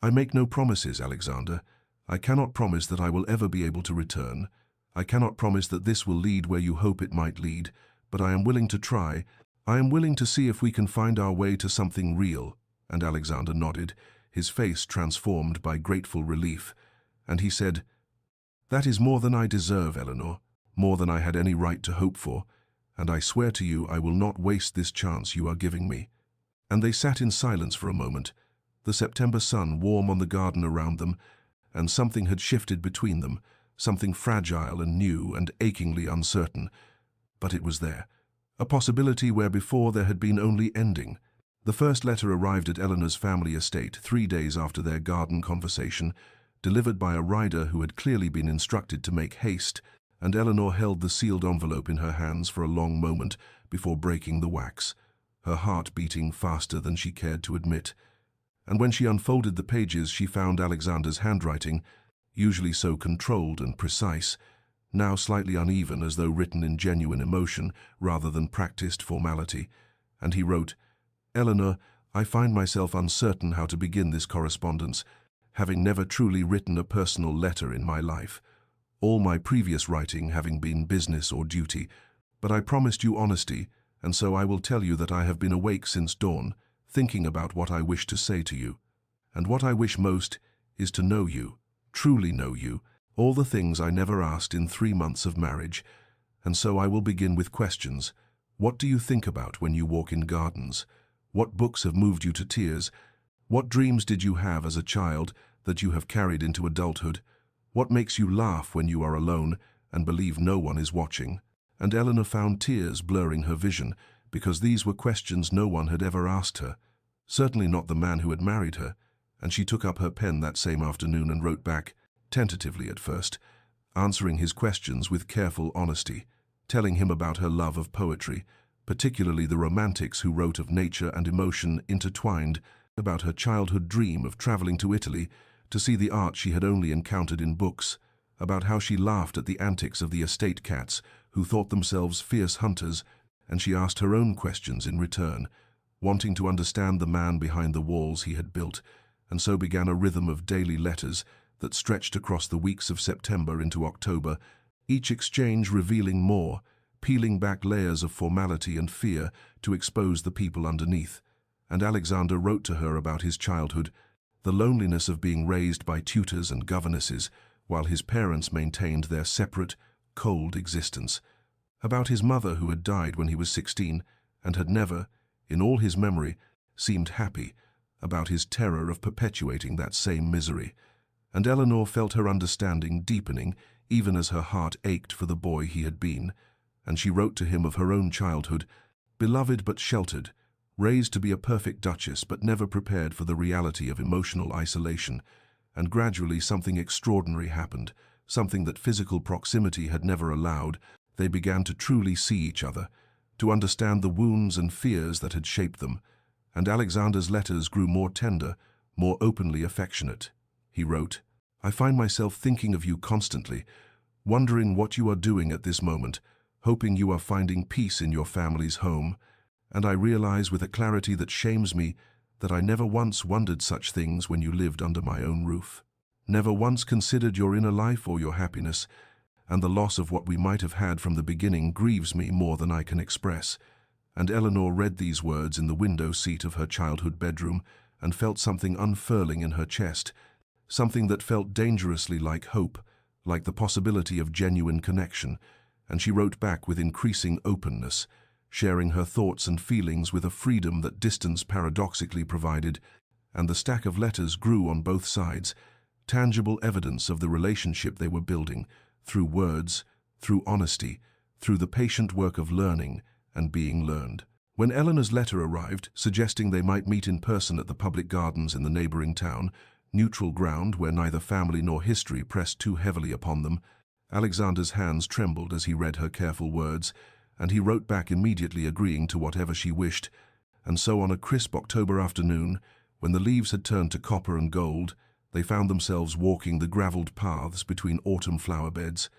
"I make no promises, Alexander. I cannot promise that I will ever be able to return. I cannot promise that this will lead where you hope it might lead, but I am willing to try. I am willing to see if we can find our way to something real." And Alexander nodded, his face transformed by grateful relief, and he said, "That is more than I deserve, Eleanor, more than I had any right to hope for, and I swear to you I will not waste this chance you are giving me." And they sat in silence for a moment, the September sun warm on the garden around them, and something had shifted between them, something fragile and new and achingly uncertain. But it was there, a possibility where before there had been only ending. The first letter arrived at Eleanor's family estate 3 days after their garden conversation, delivered by a rider who had clearly been instructed to make haste, and Eleanor held the sealed envelope in her hands for a long moment before breaking the wax, her heart beating faster than she cared to admit. And when she unfolded the pages, she found Alexander's handwriting, usually so controlled and precise, now slightly uneven as though written in genuine emotion rather than practiced formality, and he wrote, "Eleanor, I find myself uncertain how to begin this correspondence, having never truly written a personal letter in my life, all my previous writing having been business or duty, but I promised you honesty, and so I will tell you that I have been awake since dawn, thinking about what I wish to say to you. And what I wish most is to know you, truly know you, all the things I never asked in 3 months of marriage. And so I will begin with questions. What do you think about when you walk in gardens? What books have moved you to tears? What dreams did you have as a child that you have carried into adulthood? What makes you laugh when you are alone and believe no one is watching?" And Eleanor found tears blurring her vision, because these were questions no one had ever asked her, certainly not the man who had married her, and she took up her pen that same afternoon and wrote back, tentatively at first, answering his questions with careful honesty, telling him about her love of poetry, particularly the romantics who wrote of nature and emotion intertwined, about her childhood dream of traveling to Italy to see the art she had only encountered in books, about how she laughed at the antics of the estate cats who thought themselves fierce hunters, and she asked her own questions in return, wanting to understand the man behind the walls he had built, and so began a rhythm of daily letters that stretched across the weeks of September into October, each exchange revealing more, peeling back layers of formality and fear to expose the people underneath. And Alexander wrote to her about his childhood, the loneliness of being raised by tutors and governesses, while his parents maintained their separate, cold existence, about his mother who had died when he was 16 and had never, in all his memory, seemed happy, about his terror of perpetuating that same misery. And Eleanor felt her understanding deepening even as her heart ached for the boy he had been, and she wrote to him of her own childhood, beloved but sheltered, raised to be a perfect duchess but never prepared for the reality of emotional isolation, and gradually something extraordinary happened, something that physical proximity had never allowed. They began to truly see each other, to understand the wounds and fears that had shaped them, and Alexander's letters grew more tender, more openly affectionate. He wrote, "I find myself thinking of you constantly, wondering what you are doing at this moment, hoping you are finding peace in your family's home, and I realize with a clarity that shames me that I never once wondered such things when you lived under my own roof, never once considered your inner life or your happiness, and the loss of what we might have had from the beginning grieves me more than I can express." And Eleanor read these words in the window seat of her childhood bedroom and felt something unfurling in her chest, something that felt dangerously like hope, like the possibility of genuine connection, and she wrote back with increasing openness, sharing her thoughts and feelings with a freedom that distance paradoxically provided, and the stack of letters grew on both sides, tangible evidence of the relationship they were building, through words, through honesty, through the patient work of learning and being learned. When Eleanor's letter arrived, suggesting they might meet in person at the public gardens in the neighboring town, neutral ground where neither family nor history pressed too heavily upon them, Alexander's hands trembled as he read her careful words, and he wrote back immediately agreeing to whatever she wished. And so on a crisp October afternoon, when the leaves had turned to copper and gold, they found themselves walking the gravelled paths between autumn flower beds,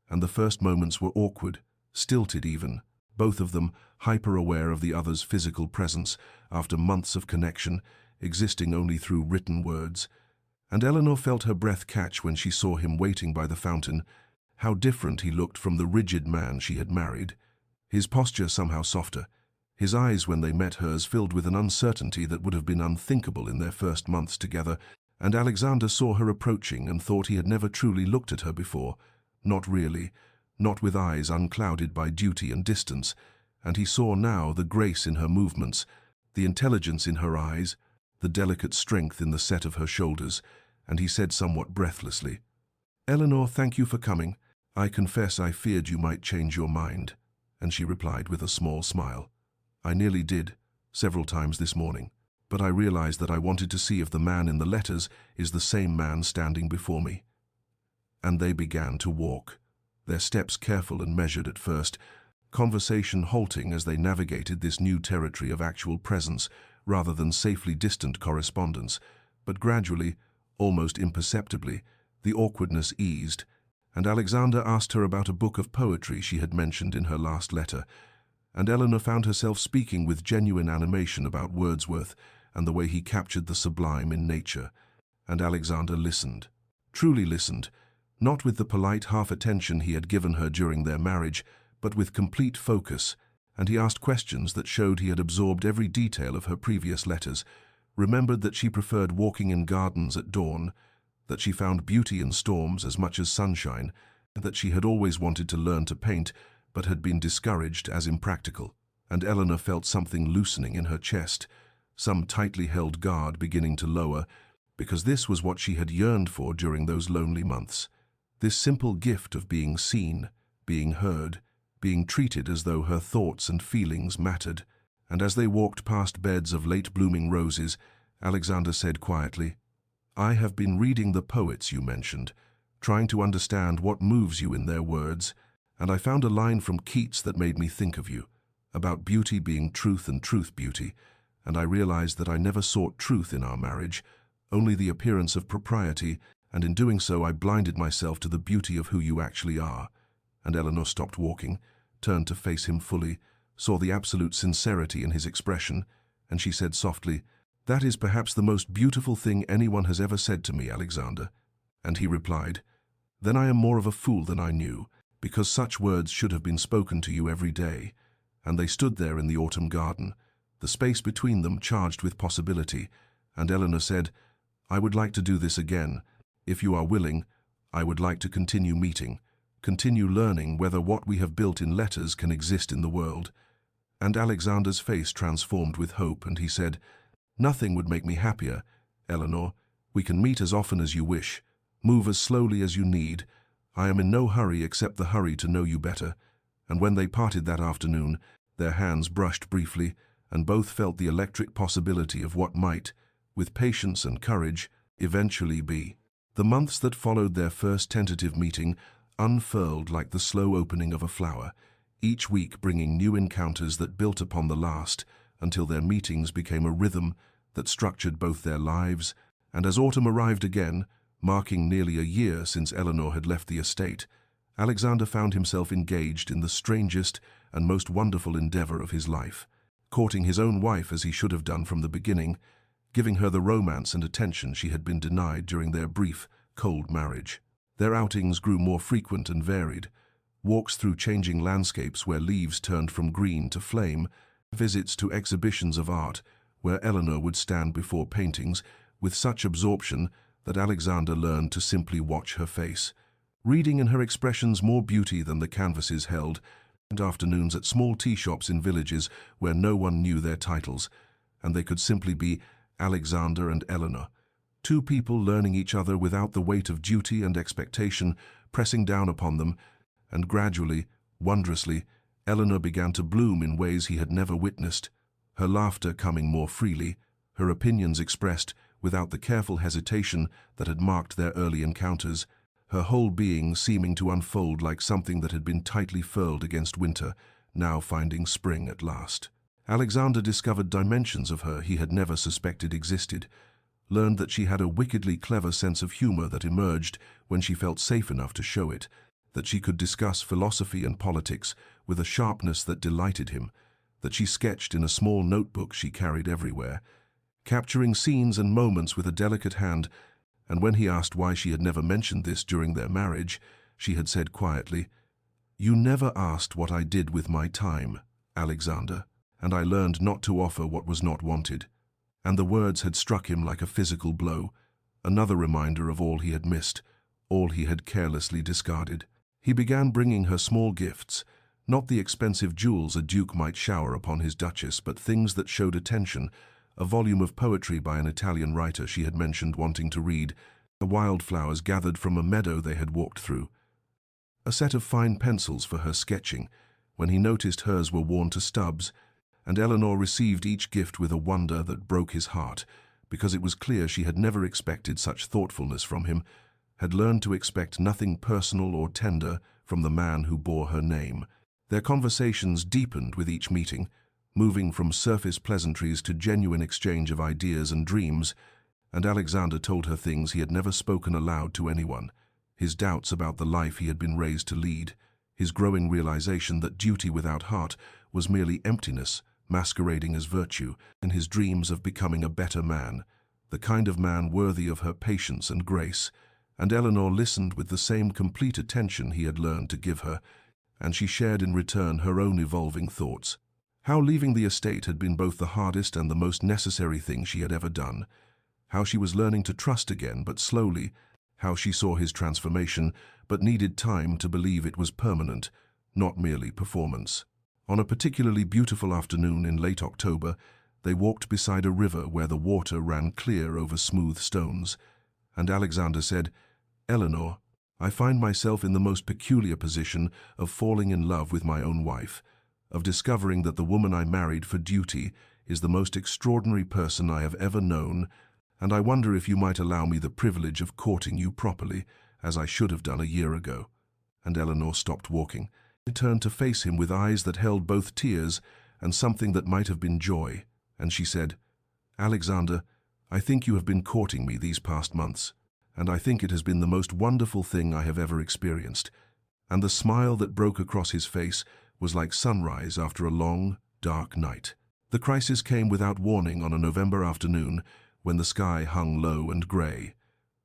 and the first moments were awkward, stilted even, both of them hyper-aware of the other's physical presence after months of connection, existing only through written words. And Eleanor felt her breath catch when she saw him waiting by the fountain. How different he looked from the rigid man she had married. His posture somehow softer, his eyes when they met hers filled with an uncertainty that would have been unthinkable in their first months together, and Alexander saw her approaching and thought he had never truly looked at her before, not really, not with eyes unclouded by duty and distance, and he saw now the grace in her movements, the intelligence in her eyes, the delicate strength in the set of her shoulders, and he said somewhat breathlessly, "Eleanor, thank you for coming. I confess I feared you might change your mind." And she replied with a small smile, "I nearly did, several times this morning, but I realized that I wanted to see if the man in the letters is the same man standing before me." And they began to walk, their steps careful and measured at first, conversation halting as they navigated this new territory of actual presence rather than safely distant correspondence, but gradually, almost imperceptibly, the awkwardness eased, and Alexander asked her about a book of poetry she had mentioned in her last letter, and Eleanor found herself speaking with genuine animation about Wordsworth and the way he captured the sublime in nature. And Alexander listened, truly listened, not with the polite half-attention he had given her during their marriage, but with complete focus, and he asked questions that showed he had absorbed every detail of her previous letters, remembered that she preferred walking in gardens at dawn, that she found beauty in storms as much as sunshine, and that she had always wanted to learn to paint, but had been discouraged as impractical. And Eleanor felt something loosening in her chest, some tightly held guard beginning to lower, because this was what she had yearned for during those lonely months. This simple gift of being seen, being heard, being treated as though her thoughts and feelings mattered. And as they walked past beds of late-blooming roses, Alexander said quietly, "I have been reading the poets you mentioned, trying to understand what moves you in their words, and I found a line from Keats that made me think of you, about beauty being truth and truth beauty, and I realized that I never sought truth in our marriage, only the appearance of propriety, and in doing so I blinded myself to the beauty of who you actually are." And Eleanor stopped walking, turned to face him fully, saw the absolute sincerity in his expression, and she said softly, "That is perhaps the most beautiful thing anyone has ever said to me, Alexander." And he replied, "Then I am more of a fool than I knew, because such words should have been spoken to you every day." And they stood there in the autumn garden, the space between them charged with possibility, and Eleanor said, "I would like to do this again. If you are willing, I would like to continue meeting, continue learning whether what we have built in letters can exist in the world." And Alexander's face transformed with hope, and he said, "Nothing would make me happier, Eleanor. We can meet as often as you wish, move as slowly as you need. I am in no hurry except the hurry to know you better." And when they parted that afternoon, their hands brushed briefly, and both felt the electric possibility of what might, with patience and courage, eventually be. The months that followed their first tentative meeting unfurled like the slow opening of a flower, each week bringing new encounters that built upon the last, until their meetings became a rhythm that structured both their lives. And as autumn arrived again, marking nearly a year since Eleanor had left the estate, Alexander found himself engaged in the strangest and most wonderful endeavor of his life, courting his own wife as he should have done from the beginning, giving her the romance and attention she had been denied during their brief, cold marriage. Their outings grew more frequent and varied, walks through changing landscapes where leaves turned from green to flame, visits to exhibitions of art where Eleanor would stand before paintings with such absorption that Alexander learned to simply watch her face, reading in her expressions more beauty than the canvases held, and afternoons at small tea shops in villages where no one knew their titles, and they could simply be Alexander and Eleanor, two people learning each other without the weight of duty and expectation pressing down upon them. And gradually, wondrously, Eleanor began to bloom in ways he had never witnessed, her laughter coming more freely, her opinions expressed without the careful hesitation that had marked their early encounters, her whole being seeming to unfold like something that had been tightly furled against winter, now finding spring at last. Alexander discovered dimensions of her he had never suspected existed, learned that she had a wickedly clever sense of humor that emerged when she felt safe enough to show it, that she could discuss philosophy and politics with a sharpness that delighted him, that she sketched in a small notebook she carried everywhere, capturing scenes and moments with a delicate hand. And when he asked why she had never mentioned this during their marriage, she had said quietly, "You never asked what I did with my time, Alexander, and I learned not to offer what was not wanted." And the words had struck him like a physical blow, another reminder of all he had missed, all he had carelessly discarded. He began bringing her small gifts, not the expensive jewels a duke might shower upon his duchess, but things that showed attention, a volume of poetry by an Italian writer she had mentioned wanting to read, the wildflowers gathered from a meadow they had walked through, a set of fine pencils for her sketching, when he noticed hers were worn to stubs, and Eleanor received each gift with a wonder that broke his heart, because it was clear she had never expected such thoughtfulness from him, had learned to expect nothing personal or tender from the man who bore her name. Their conversations deepened with each meeting, moving from surface pleasantries to genuine exchange of ideas and dreams, and Alexander told her things he had never spoken aloud to anyone. his doubts about the life he had been raised to lead, his growing realization that duty without heart was merely emptiness, masquerading as virtue, and his dreams of becoming a better man, the kind of man worthy of her patience and grace. And Eleanor listened with the same complete attention he had learned to give her, and she shared in return her own evolving thoughts. How leaving the estate had been both the hardest and the most necessary thing she had ever done. How she was learning to trust again, but slowly. How she saw his transformation, but needed time to believe it was permanent, not merely performance. On a particularly beautiful afternoon in late October, they walked beside a river where the water ran clear over smooth stones. And Alexander said, "Eleanor, I find myself in the most peculiar position of falling in love with my own wife, of discovering that the woman I married for duty is the most extraordinary person I have ever known, and I wonder if you might allow me the privilege of courting you properly, as I should have done a year ago." And Eleanor stopped walking. She turned to face him with eyes that held both tears and something that might have been joy, and she said, "Alexander, I think you have been courting me these past months, and I think it has been the most wonderful thing I have ever experienced." And the smile that broke across his face was like sunrise after a long, dark night. The crisis came without warning on a November afternoon when the sky hung low and grey,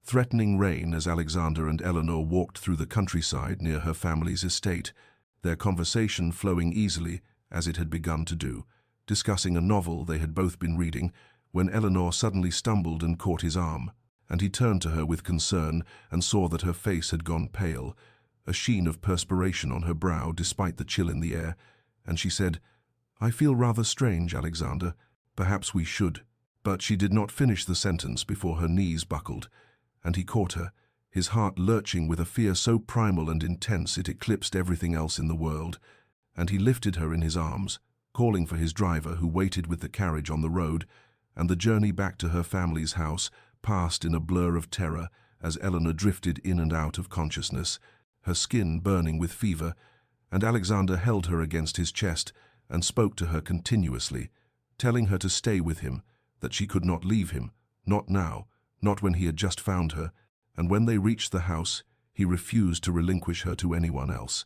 threatening rain as Alexander and Eleanor walked through the countryside near her family's estate, their conversation flowing easily as it had begun to do, discussing a novel they had both been reading, when Eleanor suddenly stumbled and caught his arm, and he turned to her with concern and saw that her face had gone pale, a sheen of perspiration on her brow despite the chill in the air, and she said, "I feel rather strange, Alexander. Perhaps we should." But she did not finish the sentence before her knees buckled, and he caught her, his heart lurching with a fear so primal and intense it eclipsed everything else in the world, and he lifted her in his arms, calling for his driver who waited with the carriage on the road, and the journey back to her family's house passed in a blur of terror as Eleanor drifted in and out of consciousness, her skin burning with fever, and Alexander held her against his chest and spoke to her continuously, telling her to stay with him, that she could not leave him, not now, not when he had just found her, and when they reached the house, he refused to relinquish her to anyone else,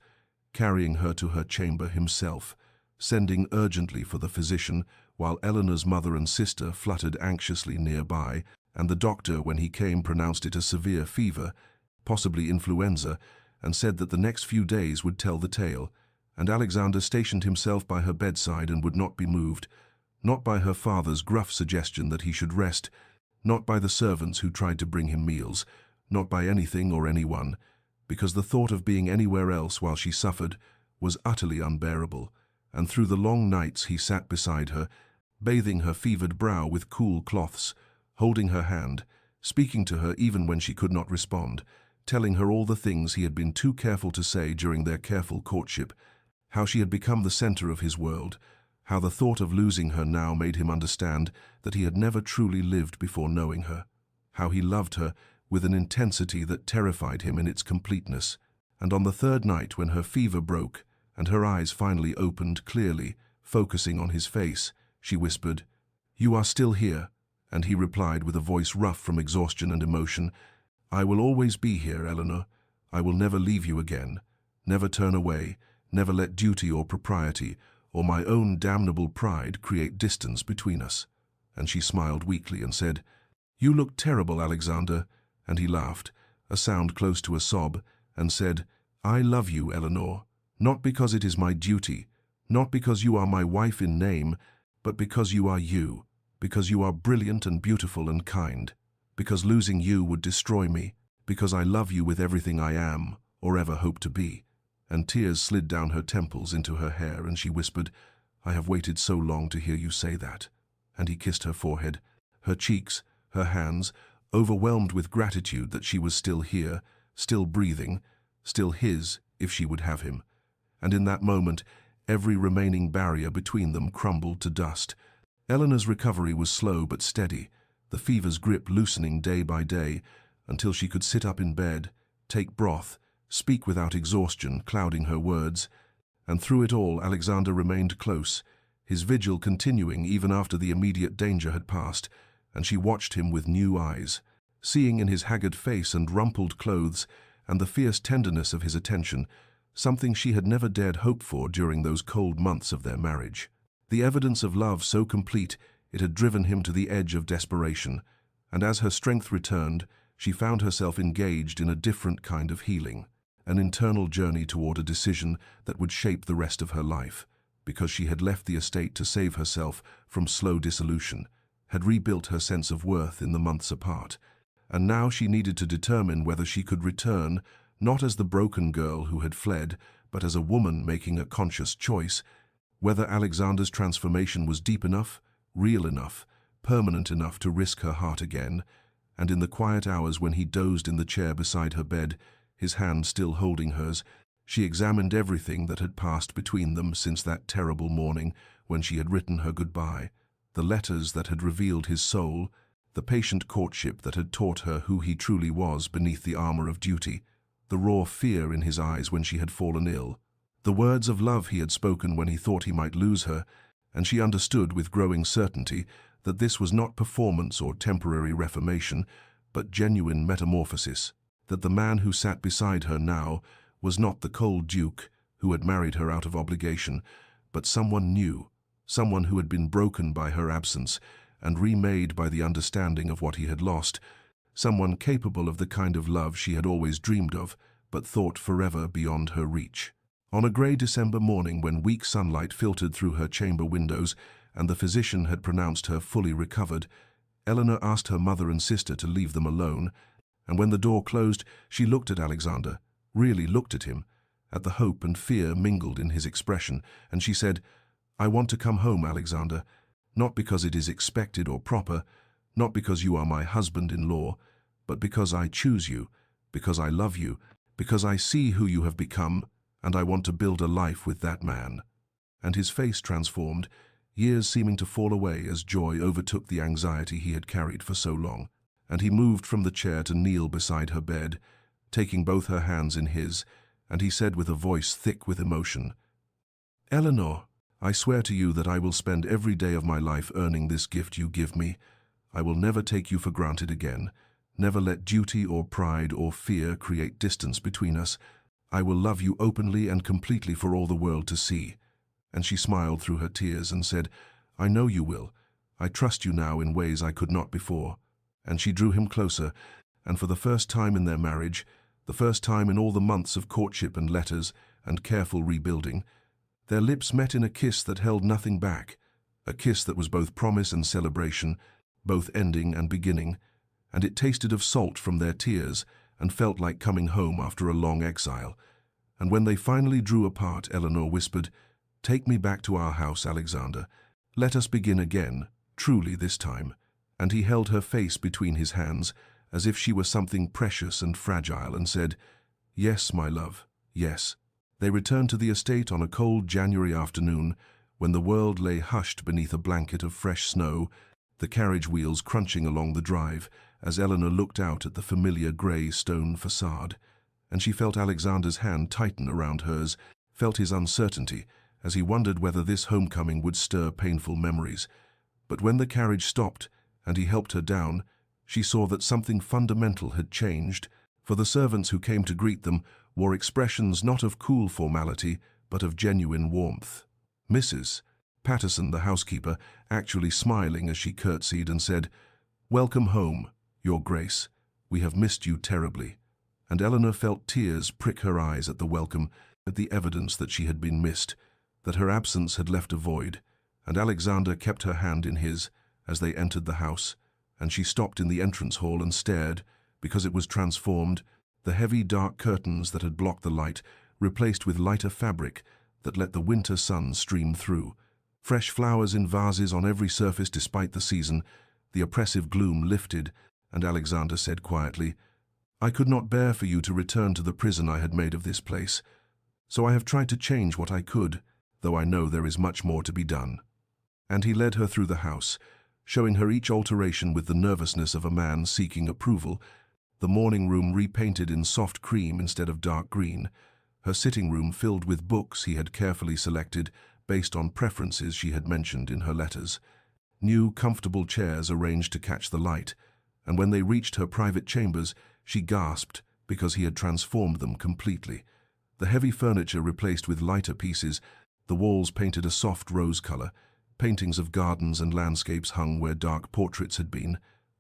carrying her to her chamber himself, sending urgently for the physician, while Eleanor's mother and sister fluttered anxiously nearby, and the doctor, when he came, pronounced it a severe fever, possibly influenza, and said that the next few days would tell the tale, and Alexander stationed himself by her bedside and would not be moved, not by her father's gruff suggestion that he should rest, not by the servants who tried to bring him meals, not by anything or anyone, because the thought of being anywhere else while she suffered was utterly unbearable, and through the long nights he sat beside her, bathing her fevered brow with cool cloths, holding her hand, speaking to her even when she could not respond, telling her all the things he had been too careful to say during their careful courtship, how she had become the center of his world, how the thought of losing her now made him understand that he had never truly lived before knowing her, how he loved her with an intensity that terrified him in its completeness. And on the third night, when her fever broke and her eyes finally opened clearly, focusing on his face, she whispered, "You are still here," and he replied with a voice rough from exhaustion and emotion, "I will always be here, Eleanor. I will never leave you again, never turn away, never let duty or propriety or my own damnable pride create distance between us." And she smiled weakly and said, "You look terrible, Alexander," and he laughed, a sound close to a sob, and said, "I love you, Eleanor, not because it is my duty, not because you are my wife in name, but because you are you, because you are brilliant and beautiful and kind, because losing you would destroy me, because I love you with everything I am or ever hope to be." And tears slid down her temples into her hair, and she whispered, "I have waited so long to hear you say that." And he kissed her forehead, her cheeks, her hands, overwhelmed with gratitude that she was still here, still breathing, still his if she would have him. And in that moment, every remaining barrier between them crumbled to dust. Eleanor's recovery was slow but steady, the fever's grip loosening day by day, until she could sit up in bed, take broth, speak without exhaustion clouding her words. And through it all, Alexander remained close, his vigil continuing even after the immediate danger had passed, and she watched him with new eyes, seeing in his haggard face and rumpled clothes and the fierce tenderness of his attention, something she had never dared hope for during those cold months of their marriage. The evidence of love so complete, it had driven him to the edge of desperation, and as her strength returned, she found herself engaged in a different kind of healing, an internal journey toward a decision that would shape the rest of her life, because she had left the estate to save herself from slow dissolution, had rebuilt her sense of worth in the months apart, and now she needed to determine whether she could return, not as the broken girl who had fled, but as a woman making a conscious choice, whether Alexander's transformation was deep enough, real enough, permanent enough to risk her heart again. And in the quiet hours when he dozed in the chair beside her bed, his hand still holding hers, she examined everything that had passed between them since that terrible morning when she had written her goodbye, the letters that had revealed his soul, the patient courtship that had taught her who he truly was beneath the armor of duty, the raw fear in his eyes when she had fallen ill, the words of love he had spoken when he thought he might lose her, and she understood with growing certainty that this was not performance or temporary reformation, but genuine metamorphosis, that the man who sat beside her now was not the cold duke who had married her out of obligation, but someone new, someone who had been broken by her absence and remade by the understanding of what he had lost, someone capable of the kind of love she had always dreamed of, but thought forever beyond her reach. On a grey December morning when weak sunlight filtered through her chamber windows and the physician had pronounced her fully recovered, Eleanor asked her mother and sister to leave them alone, and when the door closed, she looked at Alexander, really looked at him, at the hope and fear mingled in his expression, and she said, "I want to come home, Alexander, not because it is expected or proper, not because you are my husband-in-law, but because I choose you, because I love you, because I see who you have become, and I want to build a life with that man." And his face transformed, years seeming to fall away as joy overtook the anxiety he had carried for so long, and he moved from the chair to kneel beside her bed, taking both her hands in his, and he said with a voice thick with emotion, "Eleanor, I swear to you that I will spend every day of my life earning this gift you give me. I will never take you for granted again, never let duty or pride or fear create distance between us. I will love you openly and completely for all the world to see." And she smiled through her tears and said, "I know you will. I trust you now in ways I could not before." And she drew him closer, and for the first time in their marriage, the first time in all the months of courtship and letters and careful rebuilding, their lips met in a kiss that held nothing back, a kiss that was both promise and celebration, both ending and beginning, and it tasted of salt from their tears and felt like coming home after a long exile. And when they finally drew apart, Eleanor whispered, "Take me back to our house, Alexander. Let us begin again, truly this time." And he held her face between his hands, as if she were something precious and fragile, and said, "Yes, my love, yes." They returned to the estate on a cold January afternoon, when the world lay hushed beneath a blanket of fresh snow, the carriage wheels crunching along the drive, as Eleanor looked out at the familiar grey stone facade, and she felt Alexander's hand tighten around hers, felt his uncertainty, as he wondered whether this homecoming would stir painful memories. But when the carriage stopped, and he helped her down, she saw that something fundamental had changed, for the servants who came to greet them wore expressions not of cool formality, but of genuine warmth. Mrs. Patterson, the housekeeper, actually smiling as she curtsied and said, "Welcome home, Your Grace. We have missed you terribly." And Eleanor felt tears prick her eyes at the welcome, at the evidence that she had been missed, that her absence had left a void, and Alexander kept her hand in his as they entered the house, and she stopped in the entrance hall and stared, because it was transformed, the heavy dark curtains that had blocked the light replaced with lighter fabric that let the winter sun stream through. Fresh flowers in vases on every surface despite the season, the oppressive gloom lifted, and Alexander said quietly, "I could not bear for you to return to the prison I had made of this place, so I have tried to change what I could, though I know there is much more to be done." And he led her through the house, showing her each alteration with the nervousness of a man seeking approval, the morning room repainted in soft cream instead of dark green, her sitting room filled with books he had carefully selected based on preferences she had mentioned in her letters, new comfortable chairs arranged to catch the light, and when they reached her private chambers, she gasped because he had transformed them completely. The heavy furniture replaced with lighter pieces, the walls painted a soft rose color, paintings of gardens and landscapes hung where dark portraits had been,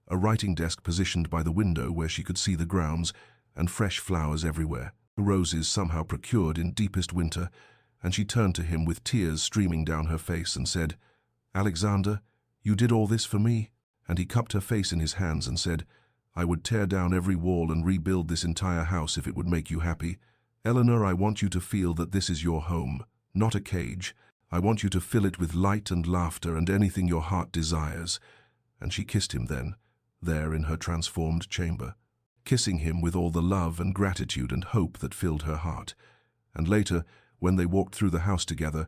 a writing desk positioned by the window where she could see the grounds, and fresh flowers everywhere, roses somehow procured in deepest winter, and she turned to him with tears streaming down her face and said, "Alexander, you did all this for me?" And he cupped her face in his hands and said, "I would tear down every wall and rebuild this entire house if it would make you happy. Eleanor, I want you to feel that this is your home, not a cage. I want you to fill it with light and laughter and anything your heart desires." And she kissed him then, there in her transformed chamber, kissing him with all the love and gratitude and hope that filled her heart. And later, when they walked through the house together,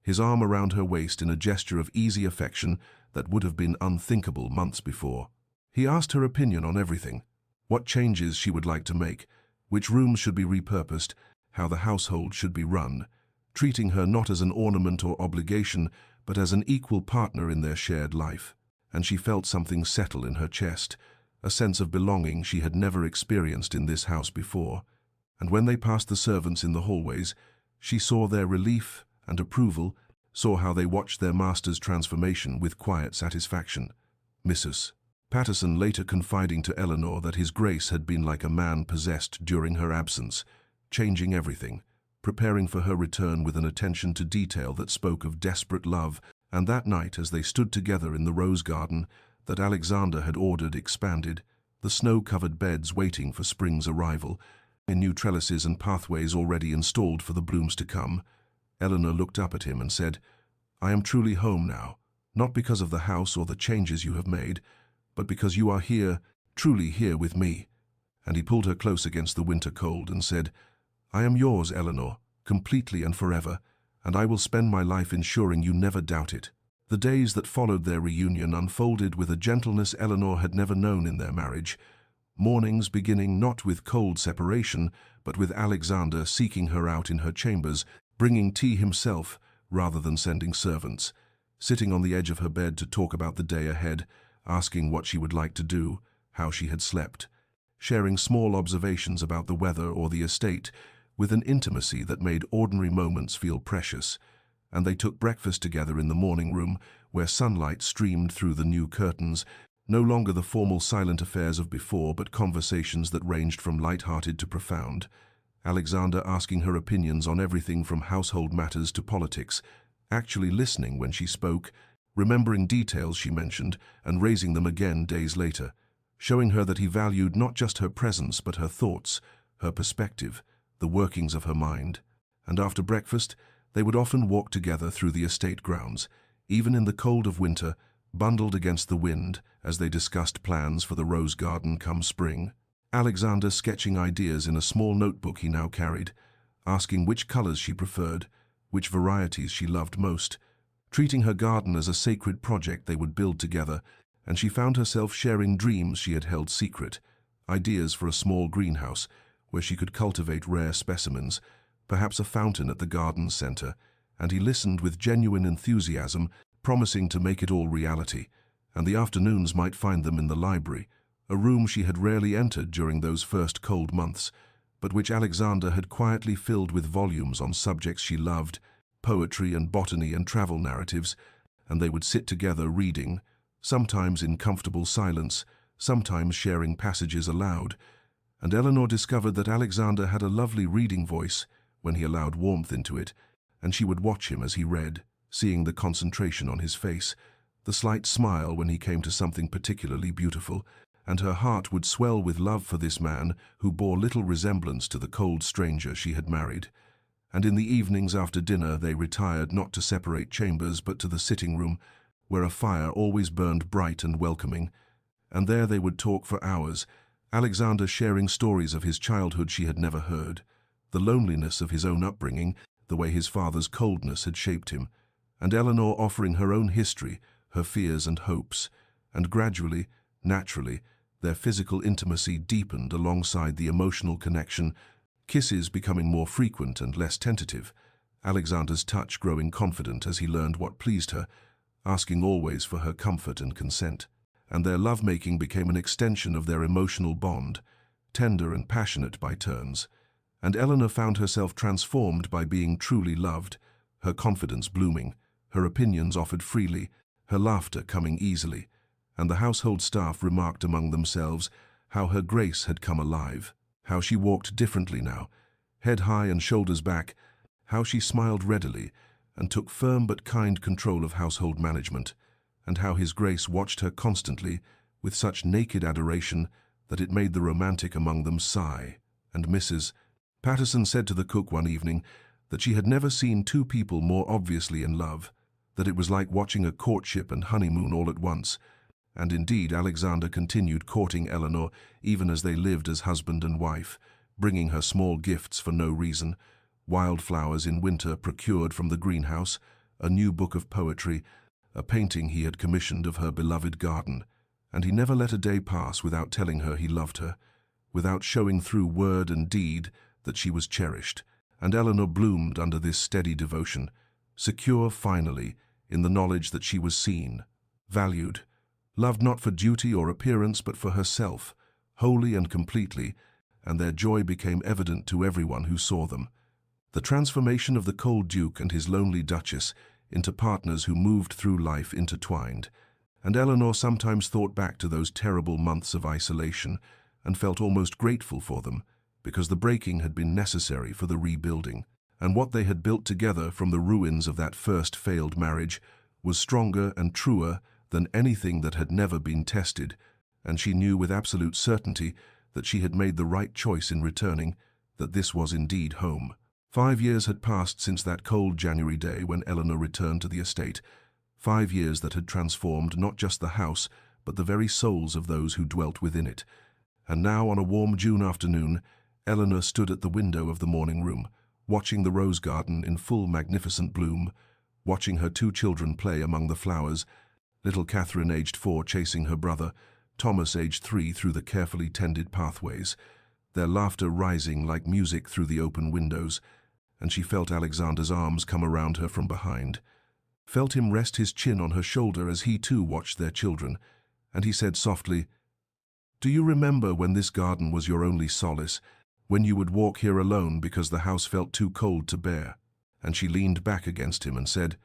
his arm around her waist in a gesture of easy affection that would have been unthinkable months before. He asked her opinion on everything, what changes she would like to make, which rooms should be repurposed, how the household should be run, treating her not as an ornament or obligation, but as an equal partner in their shared life. And she felt something settle in her chest, a sense of belonging she had never experienced in this house before. And when they passed the servants in the hallways, she saw their relief and approval, saw how they watched their master's transformation with quiet satisfaction. Mrs. Patterson later confiding to Eleanor that His Grace had been like a man possessed during her absence, changing everything, preparing for her return with an attention to detail that spoke of desperate love, and that night as they stood together in the rose garden that Alexander had ordered expanded, the snow-covered beds waiting for spring's arrival, in new trellises and pathways already installed for the blooms to come, Eleanor looked up at him and said, "I am truly home now, not because of the house or the changes you have made, but because you are here, truly here with me." And he pulled her close against the winter cold and said, "I am yours, Eleanor, completely and forever, and I will spend my life ensuring you never doubt it." The days that followed their reunion unfolded with a gentleness Eleanor had never known in their marriage, mornings beginning not with cold separation, but with Alexander seeking her out in her chambers, bringing tea himself rather than sending servants, sitting on the edge of her bed to talk about the day ahead, asking what she would like to do, how she had slept, sharing small observations about the weather or the estate, with an intimacy that made ordinary moments feel precious. And they took breakfast together in the morning room, where sunlight streamed through the new curtains, no longer the formal silent affairs of before, but conversations that ranged from light-hearted to profound. Alexander asking her opinions on everything from household matters to politics, actually listening when she spoke, remembering details she mentioned, and raising them again days later, showing her that he valued not just her presence but her thoughts, her perspective, the workings of her mind. And after breakfast, they would often walk together through the estate grounds, even in the cold of winter, bundled against the wind as they discussed plans for the rose garden come spring. Alexander sketching ideas in a small notebook he now carried, asking which colors she preferred, which varieties she loved most, treating her garden as a sacred project they would build together, and she found herself sharing dreams she had held secret, ideas for a small greenhouse where she could cultivate rare specimens, perhaps a fountain at the garden center, and he listened with genuine enthusiasm, promising to make it all reality, and the afternoons might find them in the library, a room she had rarely entered during those first cold months, but which Alexander had quietly filled with volumes on subjects she loved, poetry and botany and travel narratives, and they would sit together reading, sometimes in comfortable silence, sometimes sharing passages aloud, and Eleanor discovered that Alexander had a lovely reading voice when he allowed warmth into it, and she would watch him as he read, seeing the concentration on his face, the slight smile when he came to something particularly beautiful, and her heart would swell with love for this man who bore little resemblance to the cold stranger she had married. And in the evenings after dinner they retired not to separate chambers but to the sitting room, where a fire always burned bright and welcoming, and there they would talk for hours, Alexander sharing stories of his childhood she had never heard, the loneliness of his own upbringing, the way his father's coldness had shaped him, and Eleanor offering her own history, her fears and hopes, and gradually, naturally, their physical intimacy deepened alongside the emotional connection, kisses becoming more frequent and less tentative, Alexander's touch growing confident as he learned what pleased her, asking always for her comfort and consent, and their lovemaking became an extension of their emotional bond, tender and passionate by turns. And Eleanor found herself transformed by being truly loved, her confidence blooming, her opinions offered freely, her laughter coming easily, and the household staff remarked among themselves how her grace had come alive, how she walked differently now, head high and shoulders back, how she smiled readily and took firm but kind control of household management, and how his grace watched her constantly with such naked adoration that it made the romantic among them sigh. And Mrs. Patterson said to the cook one evening that she had never seen two people more obviously in love, that it was like watching a courtship and honeymoon all at once. And indeed Alexander continued courting Eleanor even as they lived as husband and wife, bringing her small gifts for no reason, wildflowers in winter procured from the greenhouse, a new book of poetry, a painting he had commissioned of her beloved garden, and he never let a day pass without telling her he loved her, without showing through word and deed that she was cherished. And Eleanor bloomed under this steady devotion, secure finally in the knowledge that she was seen, valued, loved not for duty or appearance but for herself, wholly and completely, and their joy became evident to everyone who saw them. The transformation of the cold Duke and his lonely Duchess into partners who moved through life intertwined, and Eleanor sometimes thought back to those terrible months of isolation and felt almost grateful for them, because the breaking had been necessary for the rebuilding, and what they had built together from the ruins of that first failed marriage was stronger and truer than anything that had never been tested, and she knew with absolute certainty that she had made the right choice in returning, that this was indeed home. 5 years had passed since that cold January day when Eleanor returned to the estate, 5 years that had transformed not just the house, but the very souls of those who dwelt within it. And now, on a warm June afternoon, Eleanor stood at the window of the morning room, watching the rose garden in full magnificent bloom, watching her 2 children play among the flowers, little Catherine aged 4 chasing her brother, Thomas aged 3 through the carefully tended pathways, their laughter rising like music through the open windows, and she felt Alexander's arms come around her from behind, felt him rest his chin on her shoulder as he too watched their children, and he said softly, "Do you remember when this garden was your only solace, when you would walk here alone because the house felt too cold to bear?" And she leaned back against him and said,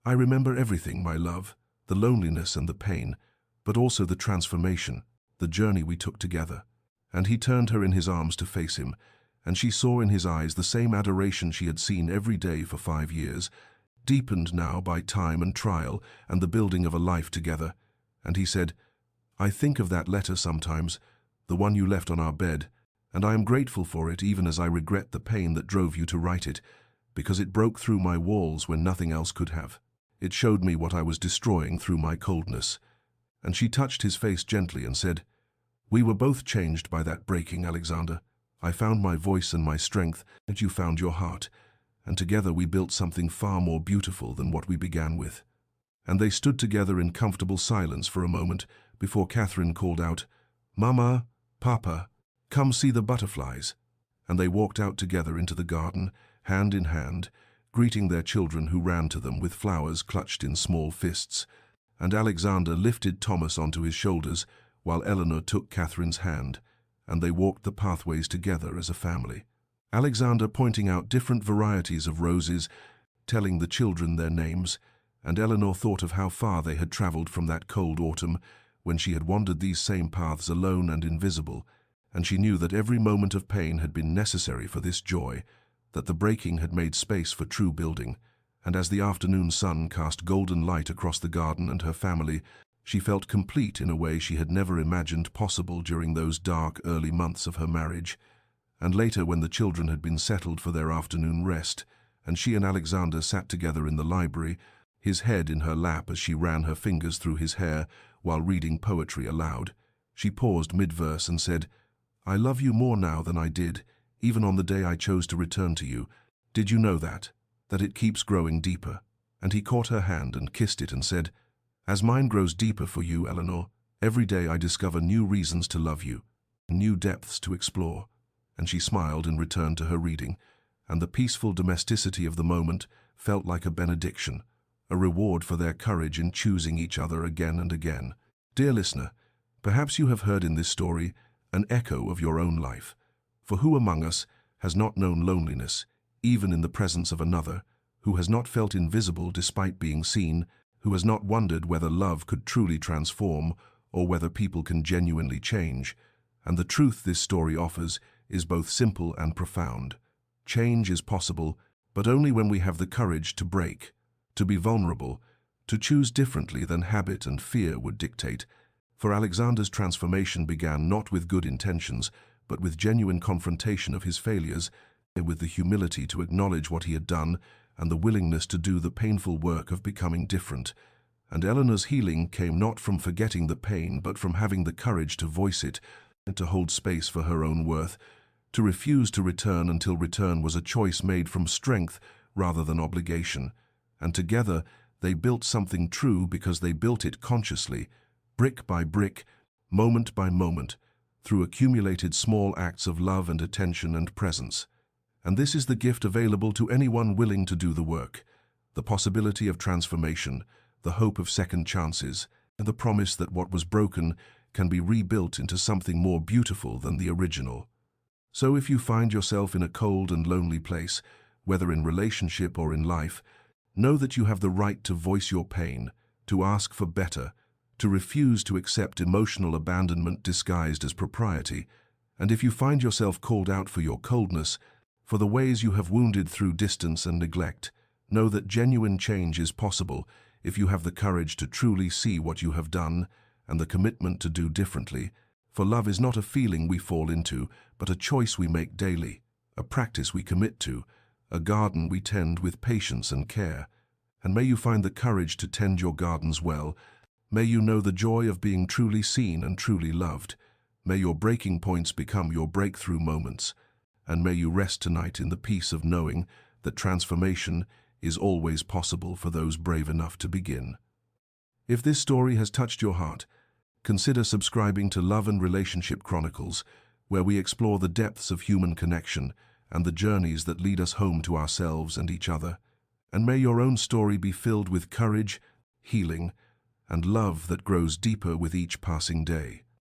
"I remember everything, my love, the loneliness and the pain, but also the transformation, the journey we took together." And he turned her in his arms to face him, and she saw in his eyes the same adoration she had seen every day for 5 years, deepened now by time and trial and the building of a life together. And he said, "I think of that letter sometimes, the one you left on our bed, and I am grateful for it even as I regret the pain that drove you to write it, because it broke through my walls when nothing else could have. It showed me what I was destroying through my coldness." And she touched his face gently and said, "We were both changed by that breaking, Alexander. I found my voice and my strength, and you found your heart, and together we built something far more beautiful than what we began with." And they stood together in comfortable silence for a moment before Catherine called out, "Mama, Papa, come see the butterflies." And they walked out together into the garden, hand in hand, greeting their children who ran to them with flowers clutched in small fists. And Alexander lifted Thomas onto his shoulders while Eleanor took Catherine's hand, and they walked the pathways together as a family. Alexander pointing out different varieties of roses, telling the children their names, and Eleanor thought of how far they had traveled from that cold autumn when she had wandered these same paths alone and invisible, and she knew that every moment of pain had been necessary for this joy, that the breaking had made space for true building. And as the afternoon sun cast golden light across the garden and her family, she felt complete in a way she had never imagined possible during those dark early months of her marriage. And later, when the children had been settled for their afternoon rest, and she and Alexander sat together in the library, his head in her lap as she ran her fingers through his hair while reading poetry aloud, she paused mid-verse and said, "I love you more now than I did, even on the day I chose to return to you. Did you know that? That it keeps growing deeper?" And he caught her hand and kissed it and said, "As mine grows deeper for you, Eleanor, every day I discover new reasons to love you, new depths to explore." And she smiled and returned to her reading, and the peaceful domesticity of the moment felt like a benediction, a reward for their courage in choosing each other again and again. Dear listener, perhaps you have heard in this story an echo of your own life. For who among us has not known loneliness, even in the presence of another, who has not felt invisible despite being seen, who has not wondered whether love could truly transform or whether people can genuinely change? And the truth this story offers is both simple and profound. Change is possible, but only when we have the courage to break, to be vulnerable, to choose differently than habit and fear would dictate. For Alexander's transformation began not with good intentions, but with genuine confrontation of his failures, with the humility to acknowledge what he had done and the willingness to do the painful work of becoming different. And Eleanor's healing came not from forgetting the pain, but from having the courage to voice it and to hold space for her own worth, to refuse to return until return was a choice made from strength rather than obligation. And together they built something true because they built it consciously, brick by brick, moment by moment, through accumulated small acts of love and attention and presence. And this is the gift available to anyone willing to do the work: the possibility of transformation, the hope of second chances, and the promise that what was broken can be rebuilt into something more beautiful than the original. So if you find yourself in a cold and lonely place, whether in relationship or in life, know that you have the right to voice your pain, to ask for better, to refuse to accept emotional abandonment disguised as propriety. And if you find yourself called out for your coldness, for the ways you have wounded through distance and neglect, know that genuine change is possible if you have the courage to truly see what you have done and the commitment to do differently. For love is not a feeling we fall into, but a choice we make daily, a practice we commit to, a garden we tend with patience and care. And may you find the courage to tend your gardens well. May you know the joy of being truly seen and truly loved. May your breaking points become your breakthrough moments. And may you rest tonight in the peace of knowing that transformation is always possible for those brave enough to begin. If this story has touched your heart, consider subscribing to Love and Relationship Chronicles, where we explore the depths of human connection and the journeys that lead us home to ourselves and each other. And may your own story be filled with courage, healing, and love that grows deeper with each passing day.